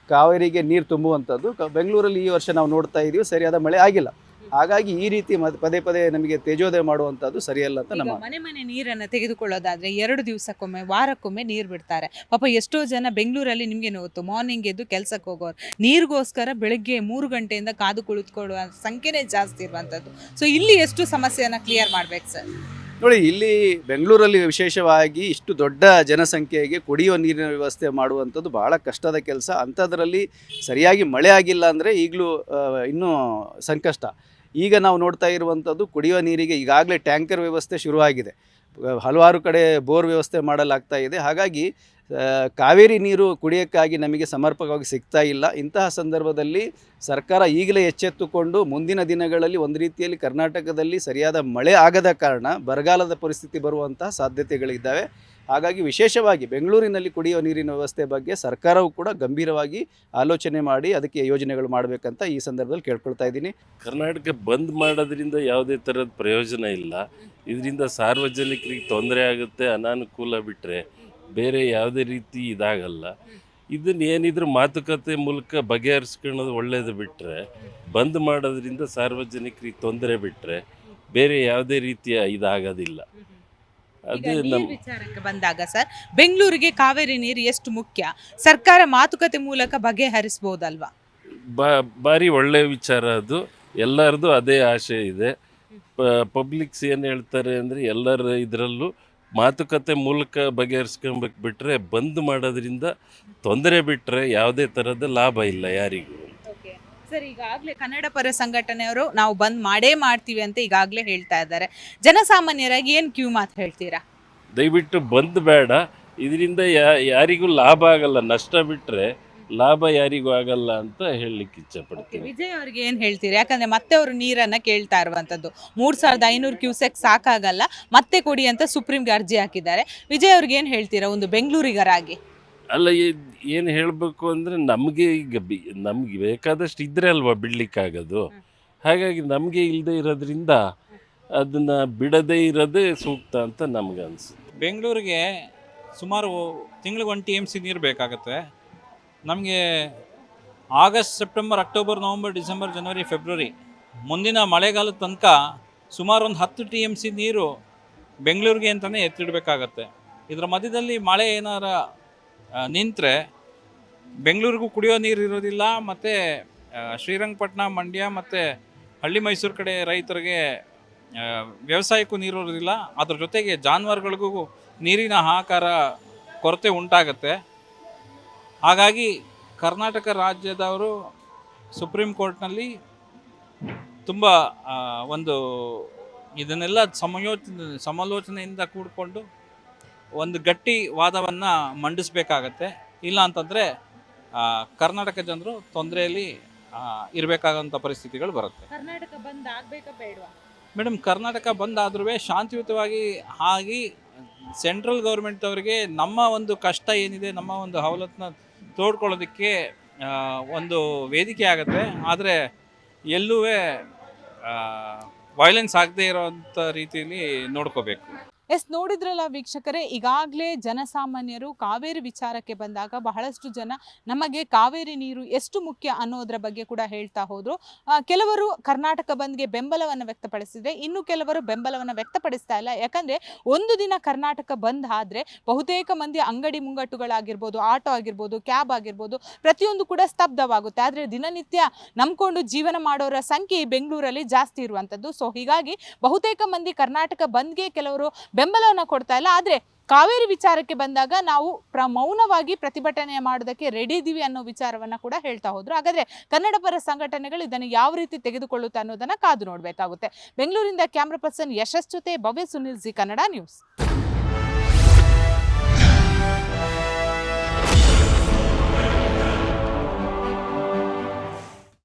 ಕಾವೇರಿಗೆ ನೀರು ತುಂಬುವಂಥದ್ದು. ಬೆಂಗಳೂರಲ್ಲಿ ಈ ವರ್ಷ ನಾವು ನೋಡ್ತಾ ಇದ್ದೀವಿ, ಸರಿಯಾದ ಮಳೆ ಆಗಿಲ್ಲ. ಹಾಗಾಗಿ ಈ ರೀತಿ ಪದೇ ನಮಗೆ ತೇಜೋದಯ ಮಾಡುವಂಥದ್ದು ಸರಿಯಲ್ಲ ಅಂತ ನಮ್ಮ ಮನೆ ನೀರನ್ನು ತೆಗೆದುಕೊಳ್ಳೋದಾದ್ರೆ 2 ದಿವಸಕ್ಕೊಮ್ಮೆ ವಾರಕ್ಕೊಮ್ಮೆ ನೀರು ಬಿಡ್ತಾರೆ. ಪಾಪ ಎಷ್ಟೋ ಜನ ಬೆಂಗಳೂರಲ್ಲಿ ನಿಮಗೆ ಗೊತ್ತು, ಮಾರ್ನಿಂಗ್ ಎದ್ದು ಕೆಲಸಕ್ಕೆ ಹೋಗೋರು ನೀರಿಗೋಸ್ಕರ ಬೆಳಗ್ಗೆ 3 ಗಂಟೆಯಿಂದ ಕಾದು ಕುಳಿತುಕೊಳ್ಳುವ ಸಂಖ್ಯೆನೇ ಜಾಸ್ತಿ ಇರುವಂಥದ್ದು. ಸೊ ಇಲ್ಲಿ ಎಷ್ಟು ಸಮಸ್ಯೆಯನ್ನು ಕ್ಲಿಯರ್ ಮಾಡ್ಬೇಕು ಸರ್? ನೋಡಿ, ಇಲ್ಲಿ ಬೆಂಗಳೂರಲ್ಲಿ ವಿಶೇಷವಾಗಿ ಇಷ್ಟು ದೊಡ್ಡ ಜನಸಂಖ್ಯೆಗೆ ಕುಡಿಯುವ ನೀರಿನ ವ್ಯವಸ್ಥೆ ಮಾಡುವಂಥದ್ದು ಬಹಳ ಕಷ್ಟದ ಕೆಲಸ. ಅಂಥದ್ರಲ್ಲಿ ಸರಿಯಾಗಿ ಮಳೆ ಆಗಿಲ್ಲ ಅಂದರೆ ಈಗಲೂ ಇನ್ನೂ ಸಂಕಷ್ಟ. ಈಗ ನಾವು ನೋಡ್ತಾ ಇರುವಂಥದ್ದು ಕುಡಿಯುವ ನೀರಿಗೆ ಈಗಾಗಲೇ ಟ್ಯಾಂಕರ್ ವ್ಯವಸ್ಥೆ ಶುರುವಾಗಿದೆ. ಹಲವಾರು ಕಡೆ ಬೋರ್ ವ್ಯವಸ್ಥೆ ಮಾಡಲಾಗ್ತಾ ಇದೆ. ಹಾಗಾಗಿ ಕಾವೇರಿ ನೀರು ಕುಡಿಯೋಕ್ಕಾಗಿ ನಮಗೆ ಸಮರ್ಪಕವಾಗಿ ಸಿಗ್ತಾ ಇಲ್ಲ. ಇಂತಹ ಸಂದರ್ಭದಲ್ಲಿ ಸರ್ಕಾರ ಈಗಲೇ ಎಚ್ಚೆತ್ತುಕೊಂಡು ಮುಂದಿನ ದಿನಗಳಲ್ಲಿ ಒಂದು ರೀತಿಯಲ್ಲಿ ಕರ್ನಾಟಕದಲ್ಲಿ ಸರಿಯಾದ ಮಳೆ ಆಗದ ಕಾರಣ ಬರಗಾಲದ ಪರಿಸ್ಥಿತಿ ಬರುವಂತಹ ಸಾಧ್ಯತೆಗಳಿದ್ದಾವೆ. ಹಾಗಾಗಿ ವಿಶೇಷವಾಗಿ ಬೆಂಗಳೂರಿನಲ್ಲಿ ಕುಡಿಯುವ ನೀರಿನ ವ್ಯವಸ್ಥೆ ಬಗ್ಗೆ ಸರ್ಕಾರವು ಕೂಡ ಗಂಭೀರವಾಗಿ ಆಲೋಚನೆ ಮಾಡಿ ಅದಕ್ಕೆ ಯೋಜನೆಗಳು ಮಾಡಬೇಕಂತ ಈ ಸಂದರ್ಭದಲ್ಲಿ ಕೇಳ್ಕೊಳ್ತಾ ಇದ್ದೀನಿ. ಕರ್ನಾಟಕ ಬಂದ್ ಮಾಡೋದ್ರಿಂದ ಯಾವುದೇ ಥರದ ಪ್ರಯೋಜನ ಇಲ್ಲ. ಇದರಿಂದ ಸಾರ್ವಜನಿಕರಿಗೆ ತೊಂದರೆ ಆಗುತ್ತೆ, ಅನಾನುಕೂಲ ಬಿಟ್ಟರೆ ಬೇರೆ ಯಾವುದೇ ರೀತಿ ಇದಾಗಲ್ಲ. ಇದನ್ನ ಏನಿದ್ರು ಮಾತುಕತೆ ಮೂಲಕ ಬಗೆಹರಿಸ್ಕೊಳ್ಳೋದು ಒಳ್ಳೇದು ಬಿಟ್ಟರೆ, ಬಂದ್ ಮಾಡೋದ್ರಿಂದ ಸಾರ್ವಜನಿಕರಿಗೆ ತೊಂದರೆ ಬಿಟ್ಟರೆ ಬೇರೆ ಯಾವುದೇ ರೀತಿಯ ಇದಾಗೋದಿಲ್ಲ. ಅದು ನಮ್ಮ ವಿಚಾರಕ್ಕೆ ಬಂದಾಗ ಸರ್, ಬೆಂಗಳೂರಿಗೆ ಕಾವೇರಿ ನೀರು ಎಷ್ಟು ಮುಖ್ಯ, ಸರ್ಕಾರ ಮಾತುಕತೆ ಮೂಲಕ ಬಗೆಹರಿಸಬಹುದಲ್ವಾ? ಭಾರಿ ಒಳ್ಳೆಯ ವಿಚಾರ. ಅದು ಎಲ್ಲರದು ಅದೇ ಆಶೆ ಇದೆ. ಪಬ್ಲಿಕ್ಸ್ ಏನು ಹೇಳ್ತಾರೆ ಅಂದರೆ ಎಲ್ಲರ ಇದರಲ್ಲೂ ಮಾತುಕತೆ ಮೂಲಕ ಬಗೆಹರಿಸ್ಕೊಬೇಕು ಬಿಟ್ಟರೆ ಬಂದ್ ಮಾಡೋದ್ರಿಂದ ತೊಂದರೆ ಬಿಟ್ಟರೆ ಯಾವುದೇ ಥರದ ಲಾಭ ಇಲ್ಲ ಯಾರಿಗೂ. ಸರ್, ಈಗಾಗಲೇ ಕನ್ನಡ ಪರ ಸಂಘಟನೆಯವರು ನಾವು ಬಂದ್ ಮಾಡೇ ಮಾಡ್ತೀವಿ ಅಂತ ಈಗಾಗಲೇ ಹೇಳ್ತಾ ಇದ್ದಾರೆ. ಜನಸಾಮಾನ್ಯರಾಗಿ ಏನು ಕಿವಿ ಮಾತು ಹೇಳ್ತೀರಾ? ದಯವಿಟ್ಟು ಬಂದ್ ಬೇಡ. ಇದರಿಂದ ಯಾರಿಗೂ ಲಾಭ ಆಗಲ್ಲ, ನಷ್ಟ ಬಿಟ್ಟರೆ ಲಾಭ ಯಾರಿಗೂ ಆಗಲ್ಲ ಅಂತ ಹೇಳಲಿಕ್ಕೆ ಇಚ್ಛೆಪಡ್ತೀನಿ. ವಿಜಯ್ ಅವ್ರಿಗೆ ಏನು ಹೇಳ್ತೀರಿ? ಯಾಕಂದ್ರೆ ಮತ್ತೆ ಅವರು ನೀರನ್ನ ಕೇಳ್ತಾ ಇರುವಂತದ್ದು 3500 ಕ್ಯೂಸೆಕ್ ಸಾಕಾಗಲ್ಲ, ಮತ್ತೆ ಕೊಡಿ ಅಂತ ಸುಪ್ರೀಂಗೆ ಅರ್ಜಿ ಹಾಕಿದ್ದಾರೆ. ವಿಜಯ್ ಅವ್ರಿಗೆ ಏನು ಹೇಳ್ತೀರಾ ಒಂದು ಬೆಂಗಳೂರಿಗರಾಗಿ? ಅಲ್ಲ, ಏನು ಹೇಳಬೇಕು ಅಂದರೆ ನಮಗೆ ಈಗ ನಮ್ಗೆ ಬೇಕಾದಷ್ಟು ಇದ್ರೆ ಅಲ್ವಾ ಬಿಡ್ಲಿಕ್ಕಾಗೋದು. ಹಾಗಾಗಿ ನಮಗೆ ಇಲ್ಲದೆ ಇರೋದ್ರಿಂದ ಅದನ್ನು ಬಿಡದೇ ಇರೋದೇ ಸೂಕ್ತ ಅಂತ ನಮ್ಗೆ ಅನಿಸುತ್ತೆ. ಬೆಂಗಳೂರಿಗೆ ಸುಮಾರು ತಿಂಗಳಿಗೆ 1 TMC ನೀರು ಬೇಕಾಗುತ್ತೆ. ನಮಗೆ August, September, October, November, December, ಜನವರಿ, ಫೆಬ್ರವರಿ ಮುಂದಿನ ಮಳೆಗಾಲದ ತನಕ ಸುಮಾರು ಒಂದು 10 TMC ನೀರು ಬೆಂಗಳೂರಿಗೆ ಅಂತಲೇ ಎತ್ತಿಡಬೇಕಾಗತ್ತೆ. ಇದರ ಮಧ್ಯದಲ್ಲಿ ಮಳೆ ಏನಾರ ನಿಂತರೆ ಬೆಂಗಳೂರಿಗೂ ಕುಡಿಯೋ ನೀರು ಇರೋದಿಲ್ಲ, ಮತ್ತು ಶ್ರೀರಂಗಪಟ್ಟಣ, ಮಂಡ್ಯ ಮತ್ತು ಹಳ್ಳಿ ಮೈಸೂರು ಕಡೆ ರೈತರಿಗೆ ವ್ಯವಸಾಯಕ್ಕೂ ನೀರು ಇರೋದಿಲ್ಲ. ಅದ್ರ ಜೊತೆಗೆ ಜಾನುವಾರುಗಳಿಗೂ ನೀರಿನ ಹಾಹಾಕಾರ ಕೊರತೆ ಉಂಟಾಗತ್ತೆ. ಹಾಗಾಗಿ ಕರ್ನಾಟಕ ರಾಜ್ಯದವರು ಸುಪ್ರೀಂ ಕೋರ್ಟ್ನಲ್ಲಿ ತುಂಬ ಒಂದು ಇದನ್ನೆಲ್ಲ ಸಮಾಲೋಚನೆಯಿಂದ ಕೂಡಿಕೊಂಡು ಒಂದು ಗಟ್ಟಿ ವಾದವನ್ನು ಮಂಡಿಸಬೇಕಾಗತ್ತೆ. ಇಲ್ಲ ಅಂತಂದರೆ ಕರ್ನಾಟಕ ಜನರು ತೊಂದರೆಯಲ್ಲಿ ಇರಬೇಕಾದಂಥ ಪರಿಸ್ಥಿತಿಗಳು ಬರುತ್ತೆ. ಕರ್ನಾಟಕ ಬಂದ್ ಆಗಬೇಕಾ ಬೇಡವಾ? ಮೇಡಮ್, ಕರ್ನಾಟಕ ಬಂದ್ ಆದ್ರೂ ಶಾಂತಿಯುತವಾಗಿ ಆಗಿ ಸೆಂಟ್ರಲ್ ಗೌರ್ಮೆಂಟ್ ಅವರಿಗೆ ನಮ್ಮ ಒಂದು ಕಷ್ಟ ಏನಿದೆ, ನಮ್ಮ ಒಂದು ಹವಲತ್ತನ್ನ ತೋಡ್ಕೊಳ್ಳೋದಕ್ಕೆ ಒಂದು ವೇದಿಕೆ ಆಗುತ್ತೆ. ಆದರೆ ಎಲ್ಲೂ ವೈಲೆನ್ಸ್ ಆಗದೆ ಇರೋವಂಥ ರೀತಿಯಲ್ಲಿ ನೋಡ್ಕೋಬೇಕು. ನೋಡಿದ್ರಲ್ಲ ವೀಕ್ಷಕರೇ, ಈಗಾಗಲೇ ಜನಸಾಮಾನ್ಯರು ಕಾವೇರಿ ವಿಚಾರಕ್ಕೆ ಬಂದಾಗ ಬಹಳಷ್ಟು ಜನ ನಮಗೆ ಕಾವೇರಿ ನೀರು ಎಷ್ಟು ಮುಖ್ಯ ಅನ್ನೋದ್ರ ಬಗ್ಗೆ ಕೂಡ ಹೇಳ್ತಾ ಹೋದ್ರು. ಕೆಲವರು ಕರ್ನಾಟಕ ಬಂದ್ಗೆ ಬೆಂಬಲವನ್ನು ವ್ಯಕ್ತಪಡಿಸಿದ್ರೆ, ಇನ್ನು ಕೆಲವರು ಬೆಂಬಲವನ್ನು ವ್ಯಕ್ತಪಡಿಸ್ತಾ ಇಲ್ಲ. ಯಾಕಂದ್ರೆ ಒಂದು ದಿನ ಕರ್ನಾಟಕ ಬಂದ್ ಆದ್ರೆ ಬಹುತೇಕ ಮಂದಿ ಅಂಗಡಿ ಮುಂಗಟ್ಟುಗಳಾಗಿರ್ಬೋದು, ಆಟೋ ಆಗಿರ್ಬೋದು, ಕ್ಯಾಬ್ ಆಗಿರ್ಬೋದು, ಪ್ರತಿಯೊಂದು ಕೂಡ ಸ್ತಬ್ಧವಾಗುತ್ತೆ. ಆದರೆ ದಿನನಿತ್ಯ ನಂಬ್ಕೊಂಡು ಜೀವನ ಮಾಡೋರ ಸಂಖ್ಯೆ ಬೆಂಗಳೂರಲ್ಲಿ ಜಾಸ್ತಿ ಇರುವಂಥದ್ದು. ಸೊ ಹೀಗಾಗಿ ಬಹುತೇಕ ಮಂದಿ ಕರ್ನಾಟಕ ಬಂದ್ಗೆ ಕೆಲವರು ಬೆಂಬಲವನ್ನು ಕೊಡ್ತಾ ಇಲ್ಲ. ಆದರೆ ಕಾವೇರಿ ವಿಚಾರಕ್ಕೆ ಬಂದಾಗ ನಾವು ಮೌನವಾಗಿ ಪ್ರತಿಭಟನೆ ಮಾಡೋದಕ್ಕೆ ರೆಡಿ ಇದೀವಿ ಅನ್ನೋ ವಿಚಾರವನ್ನ ಕೂಡ ಹೇಳ್ತಾ ಹೋದ್ರು. ಹಾಗಾದ್ರೆ ಕನ್ನಡ ಪರ ಸಂಘಟನೆಗಳು ಇದನ್ನು ಯಾವ ರೀತಿ ತೆಗೆದುಕೊಳ್ಳುತ್ತೆ ಅನ್ನೋದನ್ನ ಕಾದು ನೋಡಬೇಕಾಗುತ್ತೆ. ಬೆಂಗಳೂರಿಂದ ಕ್ಯಾಮ್ರಾ ಪರ್ಸನ್ ಯಶಸ್ ಜೊತೆ ಭವ್ಯ ಸುನಿಲ್, ಜಿ ಕನ್ನಡ ನ್ಯೂಸ್.